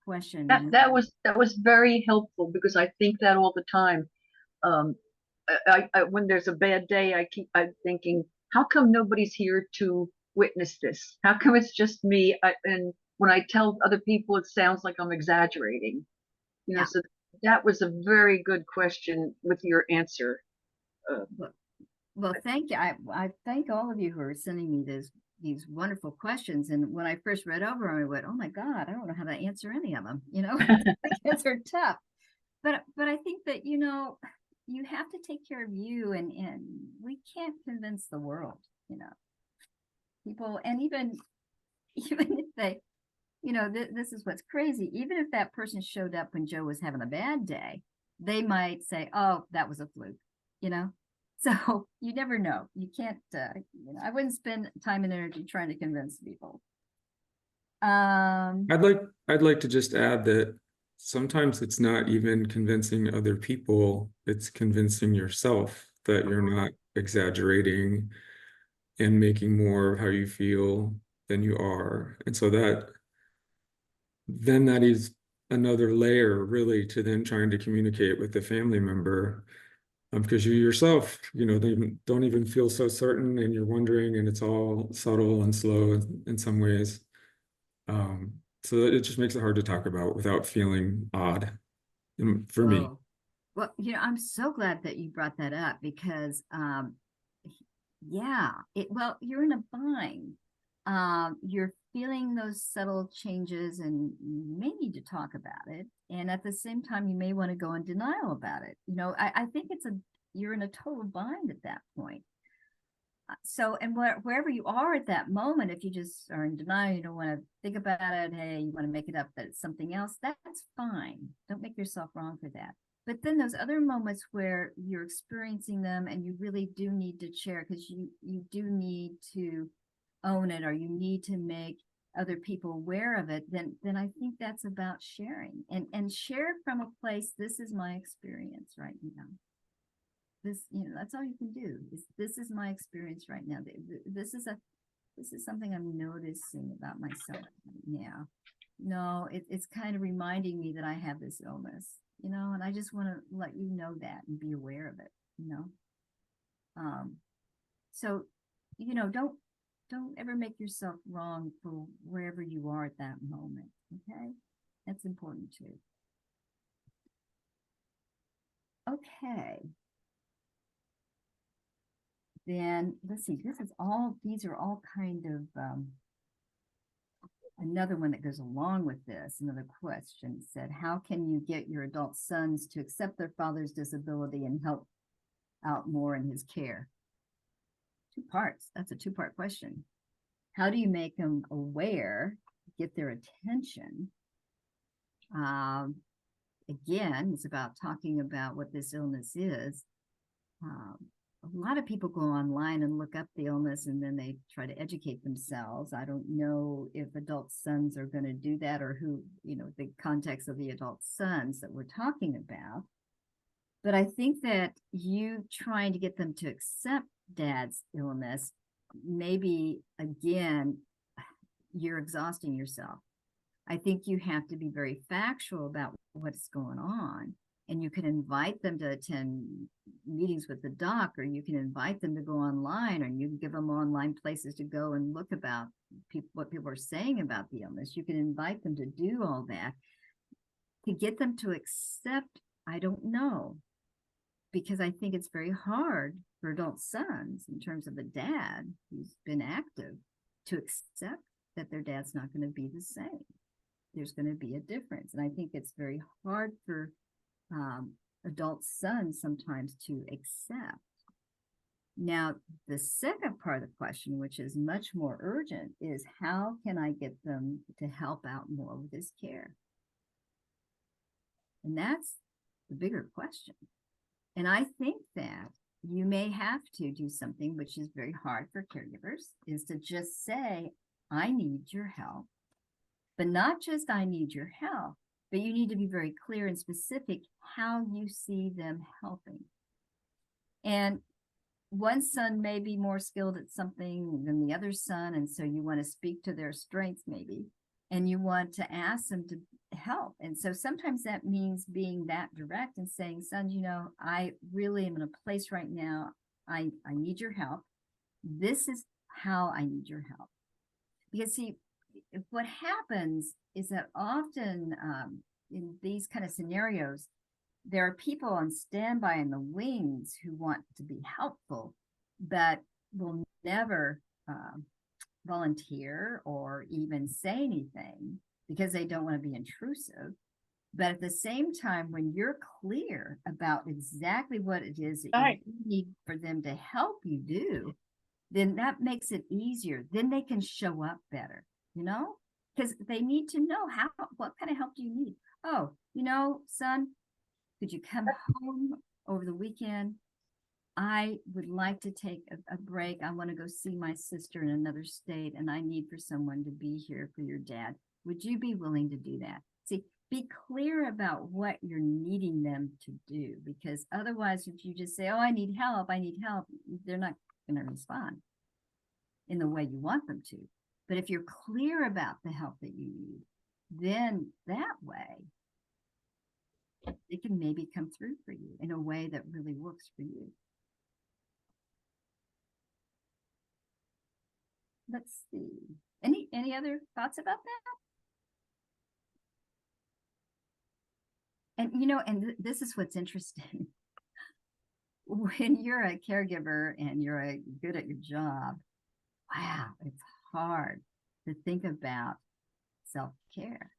question. That was very helpful, because I think that all the time. I when there's a bad day, I'm thinking, how come nobody's here to witness this? How come it's just me? And when I tell other people, it sounds like I'm exaggerating. Yeah. So that was a very good question with your answer. Well, thank you. I thank all of you who are sending me these wonderful questions. And when I first read over them, I went, oh my God, I don't know how to answer any of them. Because they're tough. But I think that, you have to take care of you, and we can't convince the world, people. And even if they, this is what's crazy. Even if that person showed up when Joe was having a bad day, they might say, oh, that was a fluke, So you never know. You can't, I wouldn't spend time and energy trying to convince people. I'd like to just add that sometimes it's not even convincing other people, it's convincing yourself that you're not exaggerating and making more of how you feel than you are. And so that is another layer, really, to then trying to communicate with the family member, because you yourself, they don't even feel so certain, and you're wondering, and it's all subtle and slow in some ways. So it just makes it hard to talk about without feeling odd for me. Well, I'm so glad that you brought that up, because you're in a bind. You're feeling those subtle changes, and you may need to talk about it. And at the same time, you may want to go in denial about it. I think you're in a total bind at that point. So, and wherever you are at that moment, if you just are in denial, you don't want to think about it, hey, you want to make it up that it's something else, that's fine. Don't make yourself wrong for that. But then those other moments where you're experiencing them, and you really do need to share, because you do need to own it, or you need to make other people aware of it, then I think that's about sharing and share from a place. This is my experience right now. This, that's all you can do is this is my experience right now. This is something I'm noticing about myself right now. No, it's kind of reminding me that I have this illness, and I just want to let you know that and be aware of it, So, don't ever make yourself wrong for wherever you are at that moment. Okay. That's important too. Okay. Then let's see, these are all kind of, another one that goes along with this, another question said, how can you get your adult sons to accept their father's disability and help out more in his care? Two parts. That's a two-part question. How do you make them aware, get their attention? Again, it's about talking about what this illness is. A lot of people go online and look up the illness and then they try to educate themselves. I don't know if adult sons are going to do that or who, the context of the adult sons that we're talking about. But I think that you trying to get them to accept dad's illness, maybe again, you're exhausting yourself. I think you have to be very factual about what's going on. And you can invite them to attend meetings with the doc, or you can invite them to go online, or you can give them online places to go and look about what people are saying about the illness. You can invite them to do all that. To get them to accept, I don't know, because I think it's very hard for adult sons in terms of a dad who's been active to accept that their dad's not going to be the same. There's going to be a difference. And I think it's very hard for adult sons sometimes to accept. Now, the second part of the question, which is much more urgent, is how can I get them to help out more with this care? And that's the bigger question. And I think that you may have to do something which is very hard for caregivers, is to just say, I need your help. But not just I need your help, but you need to be very clear and specific how you see them helping. And one son may be more skilled at something than the other son, and so you want to speak to their strengths maybe, and you want to ask them to help. And so sometimes that means being that direct and saying, son, I really am in a place right now, I need your help. This is how I need your help. Because see, what happens is that often in these kind of scenarios, there are people on standby in the wings who want to be helpful, but will never volunteer or even say anything because they don't want to be intrusive. But at the same time, when you're clear about exactly what it is that you need for them to help you do, then that makes it easier. Then they can show up better, because they need to know what kind of help do you need? Oh, son, could you come home over the weekend? I would like to take a break. I want to go see my sister in another state, and I need for someone to be here for your dad. Would you be willing to do that? See, be clear about what you're needing them to do, because otherwise, if you just say, oh, I need help, they're not going to respond in the way you want them to. But if you're clear about the help that you need, then that way, it can maybe come through for you in a way that really works for you. Let's see. Any other thoughts about that? And this is what's interesting. When you're a caregiver and you're good at your job, wow, it's hard to think about self-care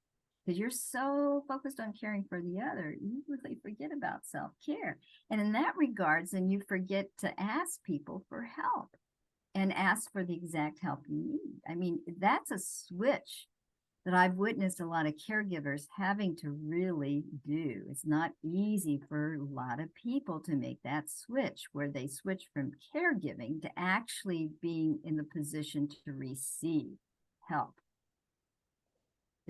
because you're so focused on caring for the other, you really forget about self-care. And in that regards, then you forget to ask people for help and ask for the exact help you need. I mean, that's a switch that I've witnessed a lot of caregivers having to really do. It's not easy for a lot of people to make that switch where they switch from caregiving to actually being in the position to receive help.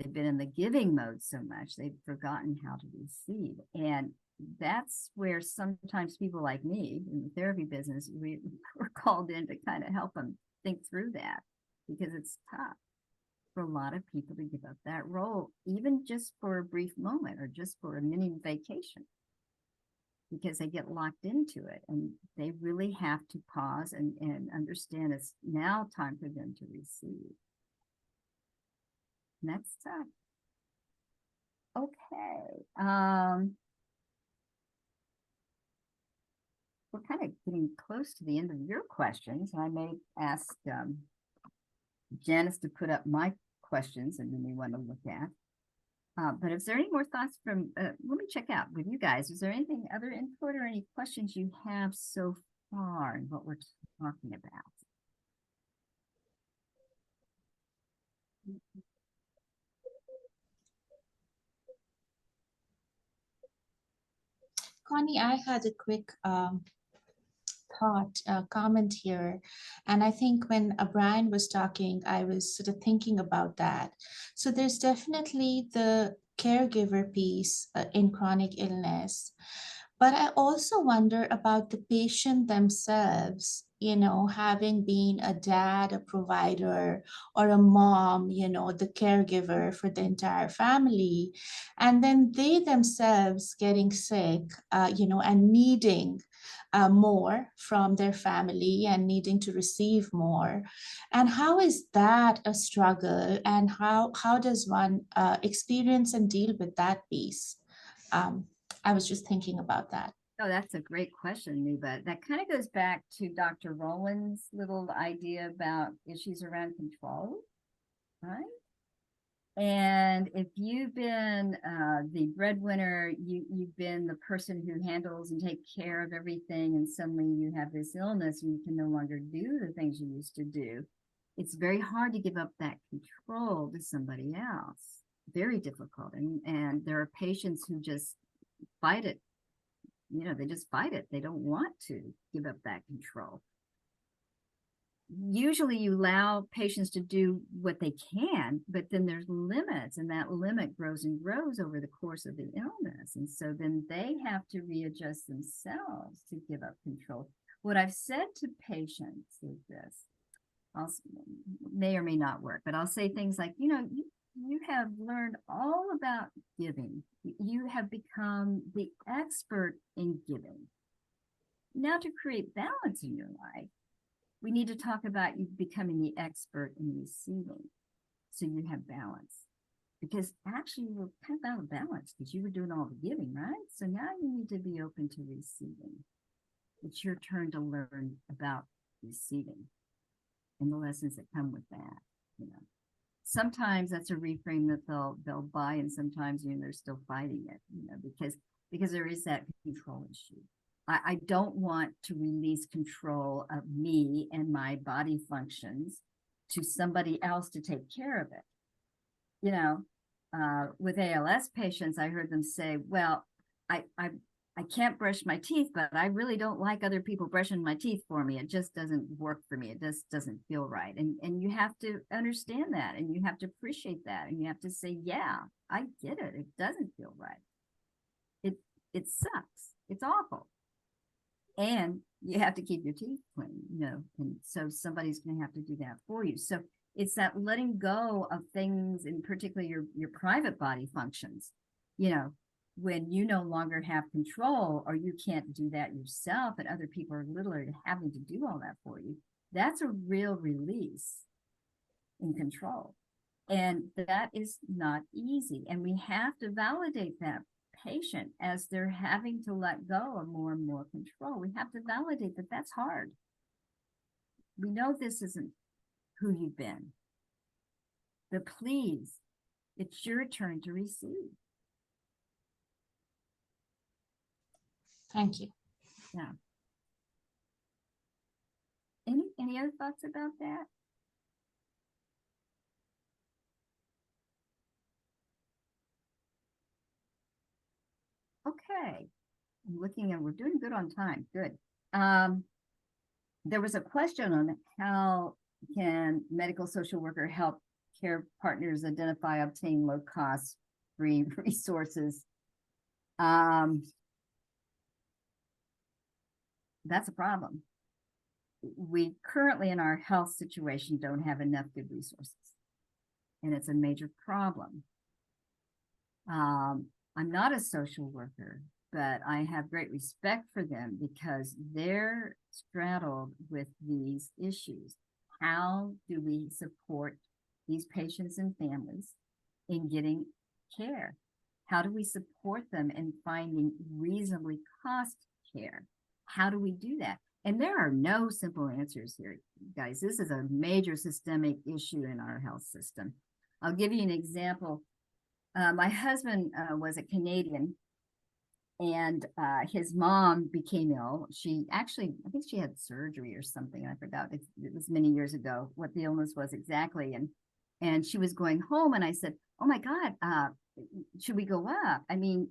They've been in the giving mode so much, they've forgotten how to receive. And that's where sometimes people like me in the therapy business, we're called in to kind of help them think through that, because it's tough for a lot of people to give up that role, even just for a brief moment or just for a mini vacation, because they get locked into it and they really have to pause and understand it's now time for them to receive. And that's tough. Okay. We're kind of getting close to the end of your questions. I may ask Janice to put up my questions and then we want to look at. But is there any more thoughts from, let me check out with you guys. Is there anything other input or any questions you have so far in what we're talking about? Connie, I had a quick comment here. And I think when Brian was talking, I was sort of thinking about that. So there's definitely the caregiver piece in chronic illness. But I also wonder about the patient themselves, you know, having been a dad, a provider, or a mom, you know, the caregiver for the entire family. And then they themselves getting sick, you know, and needing more from their family and needing to receive more. And how is that a struggle? And how does one experience and deal with that piece? I was just thinking about that. Oh, that's a great question, Nuba. That kind of goes back to Dr. Rowland's little idea about issues around control, right? And if you've been the breadwinner, you've been the person who handles and takes care of everything, and suddenly you have this illness and you can no longer do the things you used to do. It's very hard to give up that control to somebody else. Very difficult. And there are patients who just fight it. You know, they just fight it. They don't want to give up that control. Usually you allow patients to do what they can, but then there's limits, and that limit grows and grows over the course of the illness. And so then they have to readjust themselves to give up control. What I've said to patients is this, may or may not work, but I'll say things like, you know, you have learned all about giving. You have become the expert in giving. Now, to create balance in your life, we need to talk about you becoming the expert in receiving, so you have balance. Because actually you were kind of out of balance because you were doing all the giving, right? So now you need to be open to receiving. It's your turn to learn about receiving and the lessons that come with that. You know, sometimes that's a reframe that they'll buy, and sometimes, you know, they're still fighting it, you know, because there is that control issue. I don't want to release control of me and my body functions to somebody else to take care of it. You know, with ALS patients, I heard them say, well, I can't brush my teeth, but I really don't like other people brushing my teeth for me. It just doesn't work for me. It just doesn't feel right. And you have to understand that, and you have to appreciate that. And you have to say, yeah, I get it. It doesn't feel right. It sucks. It's awful. And you have to keep your teeth clean, you know, and so somebody's going to have to do that for you. So it's that letting go of things, in particular your private body functions, you know, when you no longer have control or you can't do that yourself and other people are literally having to do all that for you. That's a real release in control. And that is not easy. And we have to validate that patient as they're having to let go of more and more control. We have to validate that that's hard. We know this isn't who you've been, but please, it's your turn to receive. Thank you. Yeah. Any other thoughts about that? Okay, I'm looking and we're doing good on time. Good. There was a question on how can medical social worker help care partners identify, obtain low cost, free resources. That's a problem. We currently in our health situation don't have enough good resources, and it's a major problem. I'm not a social worker, but I have great respect for them because they're straddled with these issues. How do we support these patients and families in getting care? How do we support them in finding reasonably cost care? How do we do that? And there are no simple answers here, guys. This is a major systemic issue in our health system. I'll give you an example. My husband was a Canadian, and his mom became ill. She actually, I think she had surgery or something. I forgot. It was many years ago what the illness was exactly. And she was going home, and I said, "Oh my God, should we go up? I mean,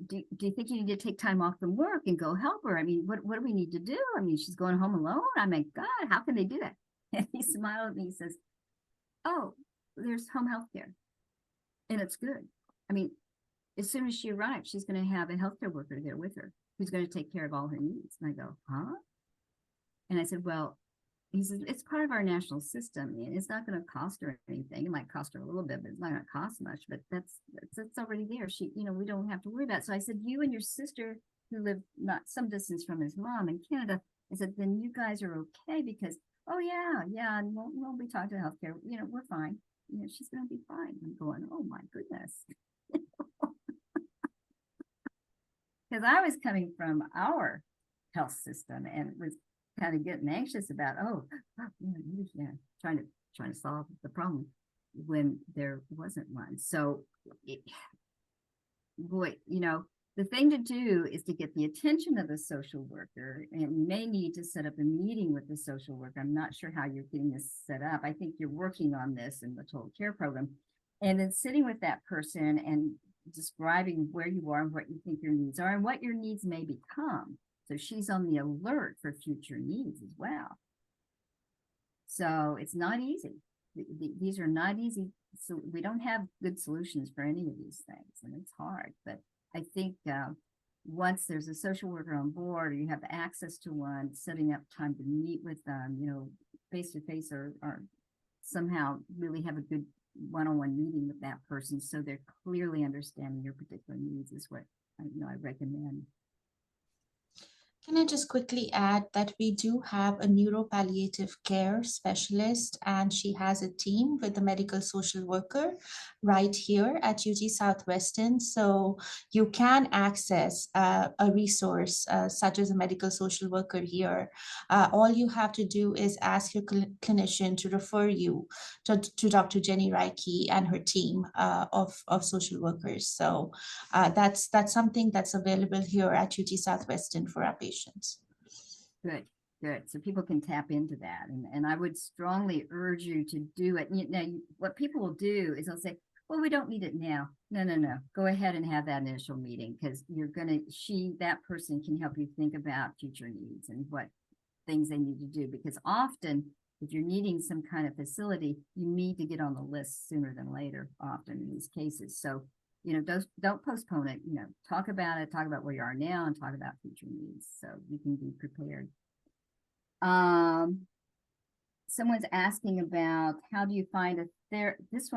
do you think you need to take time off from work and go help her? I mean, what do we need to do? I mean, she's going home alone. I mean, God, how can they do that?" And he smiled at me. He says, "Oh, there's home health care, and it's good. I mean, as soon as she arrives, she's going to have a healthcare worker there with her who's going to take care of all her needs." And I go, "Huh?" And I said, "Well," he says, "it's part of our national system, and it's not going to cost her anything. It might cost her a little bit, but it's not going to cost much. But that's already there. She, we don't have to worry about it." So I said, "You and your sister, who live not some distance from his mom in Canada," I said, "then you guys are okay because, oh yeah, and we'll be talking to healthcare. We're fine. She's going to be fine." I'm going, "Oh my goodness." Because I was coming from our health system and was kind of getting anxious about, trying to solve the problem when there wasn't one. So, the thing to do is to get the attention of the social worker, and you may need to set up a meeting with the social worker. I'm not sure how you're getting this set up. I think you're working on this in the total care program, and then sitting with that person and describing where you are and what you think your needs are and what your needs may become. So she's on the alert for future needs as well. So it's not easy. These are not easy. So we don't have good solutions for any of these things, and it's hard. But I think once there's a social worker on board, or you have access to one, setting up time to meet with them, face to face, or somehow really have a good one-on-one meeting with that person so they're clearly understanding your particular needs is what I recommend. Can I just quickly add that we do have a neuropalliative care specialist, and she has a team with a medical social worker right here at UT Southwestern. So you can access a resource such as a medical social worker here. All you have to do is ask your clinician to refer you to Dr. Jenny Reiki and her team of social workers. So that's something that's available here at UT Southwestern for our patients. Good. So people can tap into that. And I would strongly urge you to do it. What people will do is they'll say, "Well, we don't need it now." No. Go ahead and have that initial meeting, because that person can help you think about future needs and what things they need to do. Because often, if you're needing some kind of facility, you need to get on the list sooner than later, often in these cases. So don't postpone it. Talk about it, talk about where you are now, and talk about future needs so you can be prepared. Someone's asking about how do you find a therapist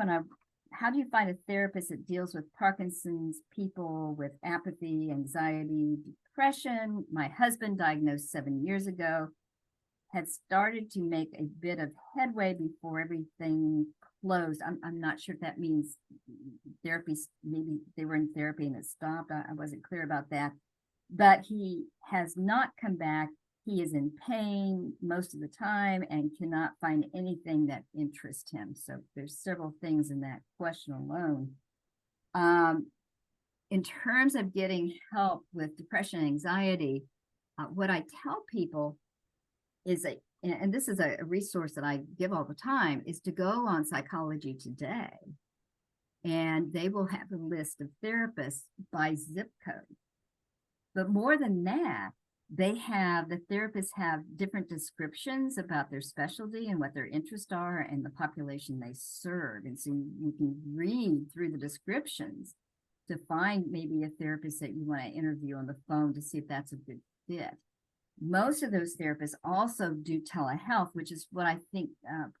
that deals with Parkinson's, people with apathy, anxiety, depression. My husband, diagnosed 7 years ago, had started to make a bit of headway before everything closed. I'm not sure if that means therapy. Maybe they were in therapy and it stopped. I wasn't clear about that. But he has not come back. He is in pain most of the time and cannot find anything that interests him. So there's several things in that question alone. In terms of getting help with depression and anxiety, what I tell people is and this is a resource that I give all the time, is to go on Psychology Today, and they will have a list of therapists by zip code. But more than that, The therapists have different descriptions about their specialty and what their interests are and the population they serve. And so you can read through the descriptions to find maybe a therapist that you want to interview on the phone to see if that's a good fit. Most of those therapists also do telehealth, which is what I think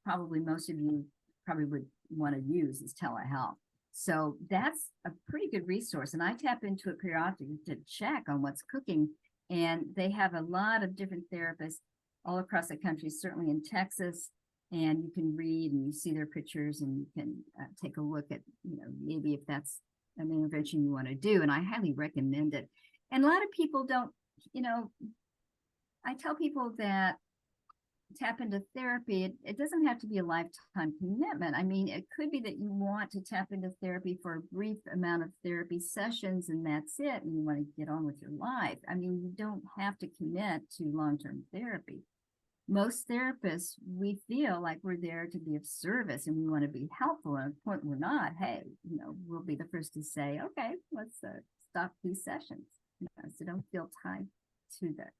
probably most of you probably would want to use is telehealth. So that's a pretty good resource. And I tap into it periodically to check on what's cooking. And they have a lot of different therapists all across the country, certainly in Texas. And you can read and you see their pictures and you can take a look at, maybe if that's an intervention you want to do. And I highly recommend it. And a lot of people don't, I tell people that tap into therapy, it doesn't have to be a lifetime commitment. I mean, it could be that you want to tap into therapy for a brief amount of therapy sessions and that's it, and you want to get on with your life. I mean, you don't have to commit to long-term therapy. Most therapists, we feel like we're there to be of service and we want to be helpful. And at the point we're not, hey, we'll be the first to say, okay, let's stop these sessions. So don't feel tied to that.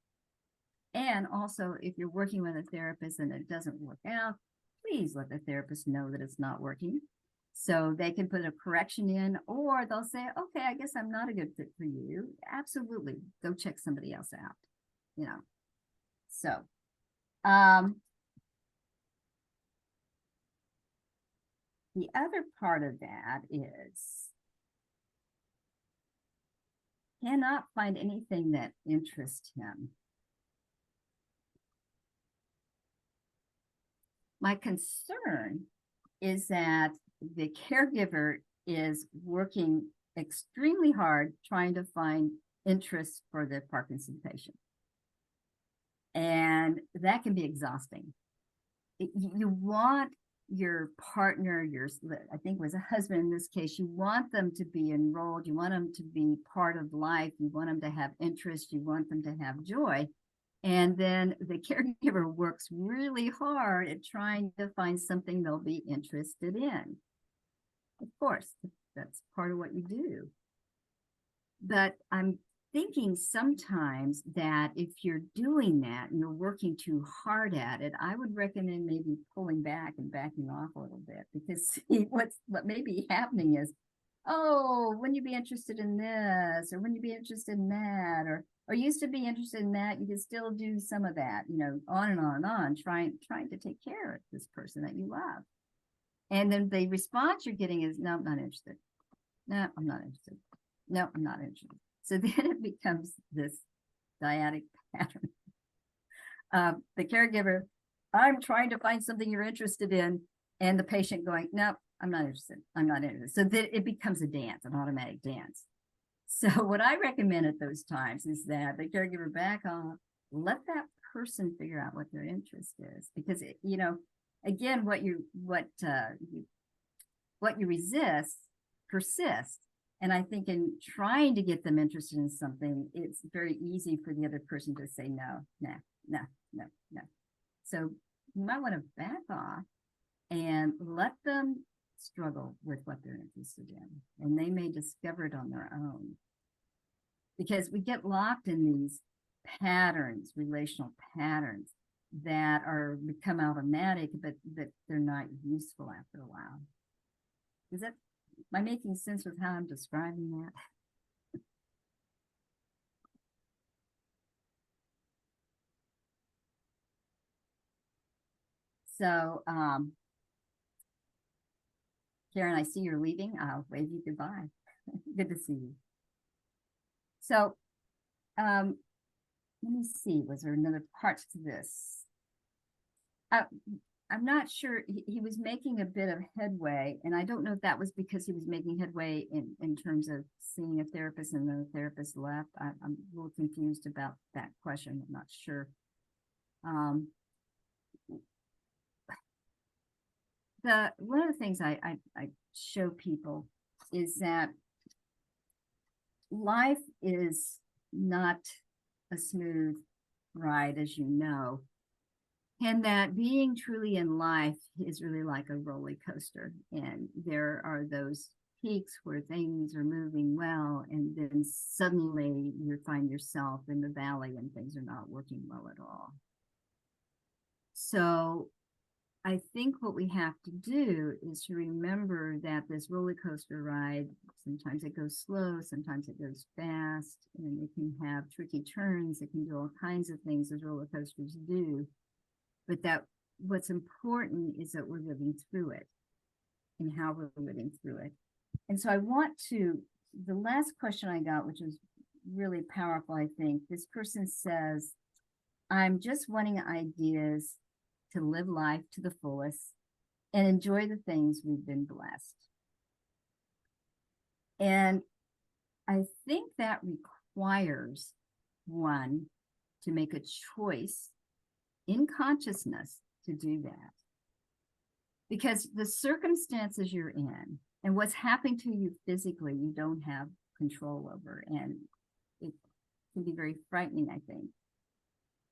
And also, if you're working with a therapist and it doesn't work out, please let the therapist know that it's not working. So they can put a correction in, or they'll say, okay, I guess I'm not a good fit for you. Absolutely. Go check somebody else out, So, the other part of that is cannot find anything that interests him. My concern is that the caregiver is working extremely hard trying to find interest for the Parkinson patient. And that can be exhausting. You want your partner, I think it was a husband in this case, you want them to be enrolled, you want them to be part of life, you want them to have interest, you want them to have joy. And then the caregiver works really hard at trying to find something they'll be interested in. Of course, that's part of what you do. But I'm thinking sometimes that if you're doing that and you're working too hard at it, I would recommend maybe pulling back and backing off a little bit, because what may be happening is, oh, wouldn't you be interested in this? Or wouldn't you be interested in that? Or used to be interested in that, you can still do some of that, on and on and on, trying to take care of this person that you love. And then the response you're getting is, no, I'm not interested. No, I'm not interested. No, I'm not interested. So then it becomes this dyadic pattern. The caregiver, I'm trying to find something you're interested in, and the patient going, no, I'm not interested. I'm not interested. So then it becomes a dance, an automatic dance. So what I recommend at those times is that the caregiver back off, let that person figure out what their interest is, because again, what you resist persists. And I think in trying to get them interested in something, it's very easy for the other person to say no. So you might want to back off and let them struggle with what they're interested in, and they may discover it on their own, because we get locked in these patterns, relational patterns that become automatic, but they're not useful after a while. Am I making sense with how I'm describing that? So, Karen, I see you're leaving. I'll wave you goodbye. Good to see you. So, let me see, was there another part to this? I'm not sure. He was making a bit of headway, and I don't know if that was because he was making headway in terms of seeing a therapist and then the therapist left. I'm a little confused about that question. I'm not sure. One of the things I show people is that life is not a smooth ride, as you know, and that being truly in life is really like a roller coaster. And there are those peaks where things are moving well, and then suddenly you find yourself in the valley and things are not working well at all. So I think what we have to do is to remember that this roller coaster ride, sometimes it goes slow, sometimes it goes fast, and it can have tricky turns. It can do all kinds of things as roller coasters do. But that what's important is that we're living through it and how we're living through it. And so I want to, the last question I got, which was really powerful, I think, this person says, I'm just wanting ideas to live life to the fullest and enjoy the things we've been blessed. And I think that requires one to make a choice in consciousness to do that. Because the circumstances you're in and what's happening to you physically, you don't have control over. And it can be very frightening, I think.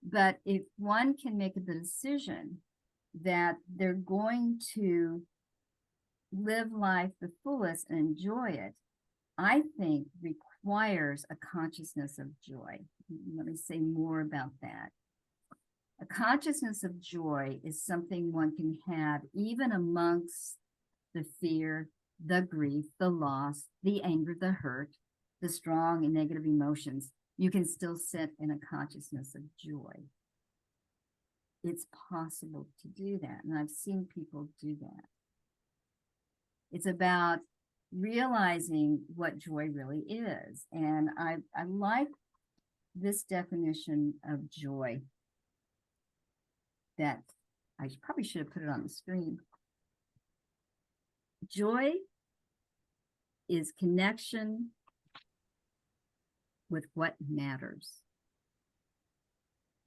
But if one can make the decision that they're going to live life the fullest and enjoy it, I think requires a consciousness of joy. Let me say more about that. A consciousness of joy is something one can have even amongst the fear, the grief, the loss, the anger, the hurt, the strong and negative emotions. You can still sit in a consciousness of joy. It's possible to do that, and I've seen people do that. It's about realizing what joy really is, and I like this definition of joy that I probably should have put it on the screen. Joy is connection with what matters.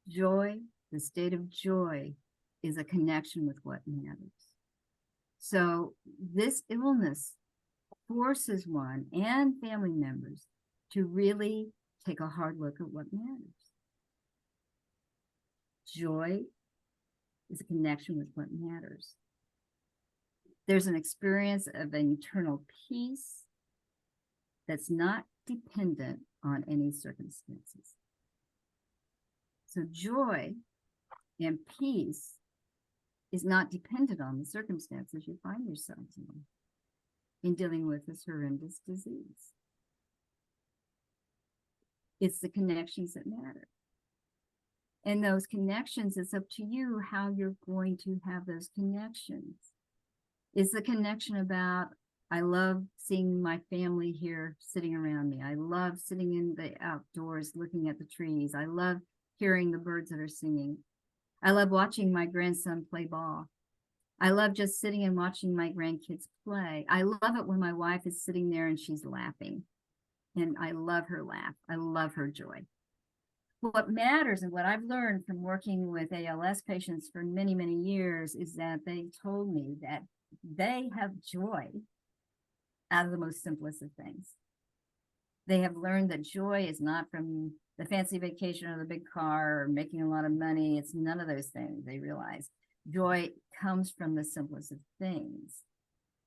Joy, the state of joy, is a connection with what matters. So this illness forces one and family members to really take a hard look at what matters. Joy is a connection with what matters. There's an experience of an eternal peace that's not dependent on any circumstances. So joy and peace is not dependent on the circumstances you find yourselves in dealing with this horrendous disease. It's the connections that matter. And those connections, it's up to you how you're going to have those connections. It's the connection about, I love seeing my family here sitting around me. I love sitting in the outdoors looking at the trees. I love hearing the birds that are singing. I love watching my grandson play ball. I love just sitting and watching my grandkids play. I love it when my wife is sitting there and she's laughing. And I love her laugh. I love her joy. What matters and what I've learned from working with ALS patients for many, many years is that they told me that they have joy out of the most simplest of things. They have learned that joy is not from the fancy vacation or the big car or making a lot of money. It's none of those things. They realize joy comes from the simplest of things.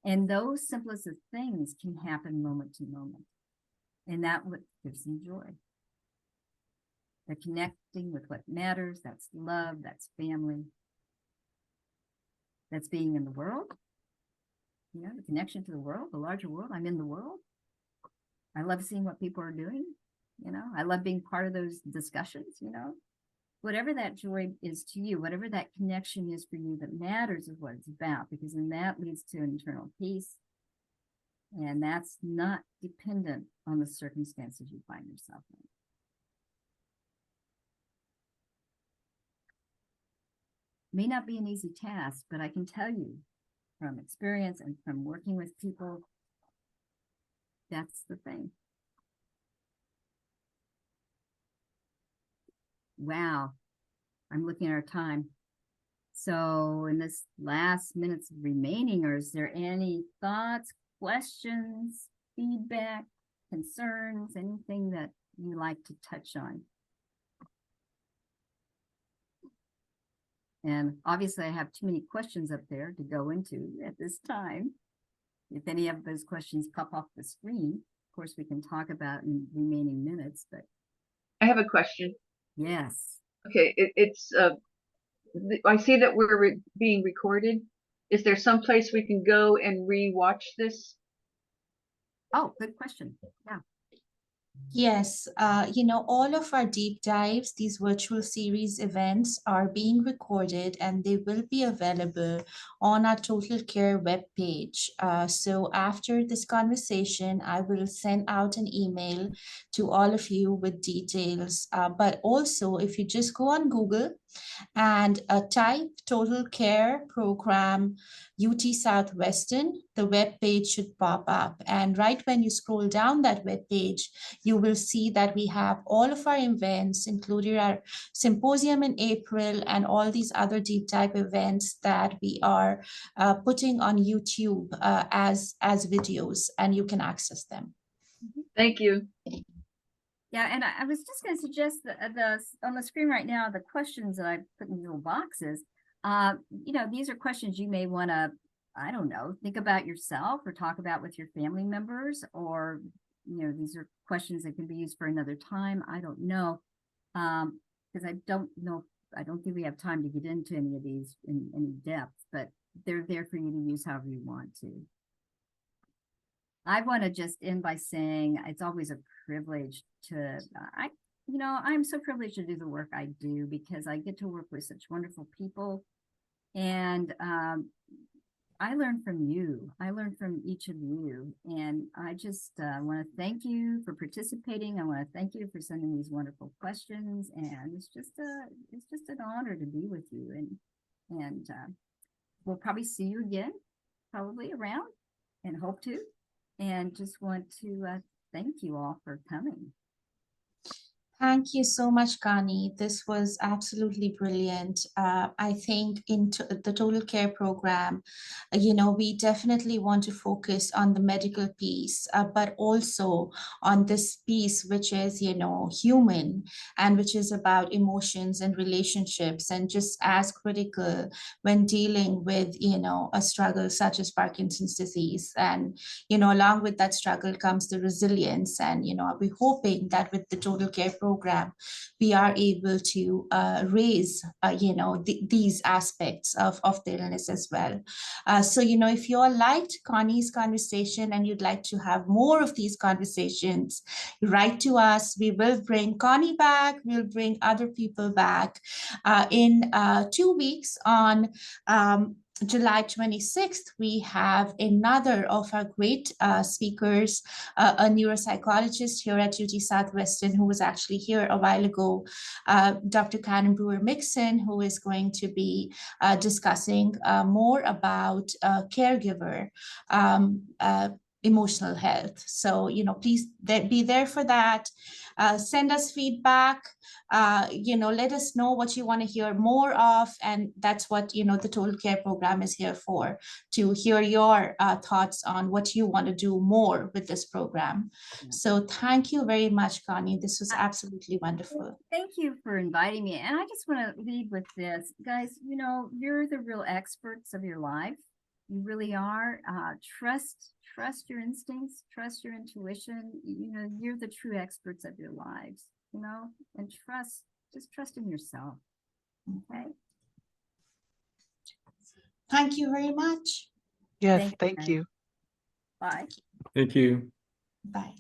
And those simplest of things can happen moment to moment. And that's what gives them joy. They're connecting with what matters. That's love, that's family. That's being in the world. You know, the connection to the world, the larger world. I'm in the world. I love seeing what people are doing. You know, I love being part of those discussions, you know. Whatever that joy is to you, whatever that connection is for you that matters is what it's about, because then that leads to an internal peace. And that's not dependent on the circumstances you find yourself in. May not be an easy task, but I can tell you from experience and from working with people, that's the thing. Wow, I'm looking at our time. So in this last minutes remaining, is there any thoughts, questions, feedback, concerns, anything that you like to touch on? And obviously I have too many questions up there to go into at this time. if any of those questions pop off the screen, of course, we can talk about in remaining minutes, but I have a question. yes. Okay, I see that we're being recorded. Is there some place we can go and re-watch this? Oh, good question. Yeah. Yes, all of our deep dives, these virtual series events are being recorded and they will be available on our Total Care webpage. So after this conversation, I will send out an email to all of you with details. But also, if you just go on Google and type Total Care Program UT Southwestern, the web page should pop up. And right when you scroll down that web page, you will see that we have all of our events, including our symposium in April and all these other deep dive events that we are putting on YouTube as videos, and you can access them. Thank you. Yeah, and I was just going to suggest that on the screen right now, the questions that I put in little boxes, these are questions you may want to, I don't know, think about yourself or talk about with your family members, or, these are questions that can be used for another time. I don't know, because I don't think we have time to get into any of these in any depth, but they're there for you to use however you want to. I want to just end by saying it's always a privilege to, I'm so privileged to do the work I do because I get to work with such wonderful people. And I learn from you. I learn from each of you. And I just want to thank you for participating. I want to thank you for sending these wonderful questions. And it's just an honor to be with you. And we'll probably see you again, probably around, and hope to. And just want to thank you all for coming. Thank you so much, Connie. This was absolutely brilliant. I think in the Total Care program, we definitely want to focus on the medical piece, but also on this piece, which is, human, and which is about emotions and relationships, and just as critical when dealing with, a struggle such as Parkinson's disease. And, along with that struggle comes the resilience. And, we're hoping that with the Total Care program, we are able to raise, these aspects of the illness as well. So, if you all liked Connie's conversation and you'd like to have more of these conversations, write to us. We will bring Connie back. We'll bring other people back in 2 weeks on July 26th, we have another of our great speakers, a neuropsychologist here at UT Southwestern who was actually here a while ago, Dr. Karen Brewer-Mixon, who is going to be discussing more about caregiver emotional health. So, please be there for that. Send us feedback. Let us know what you want to hear more of. And that's what, the Total Care program is here for, to hear your thoughts on what you want to do more with this program. Yeah. So thank you very much, Connie. This was absolutely wonderful. Thank you for inviting me. And I just want to leave with this. Guys, you're the real experts of your life. You really are. Trust your instincts, trust your intuition. You're the true experts of your lives, and just trust in yourself. Okay. Thank you very much. Yes, thank you. Bye. Thank you. Bye.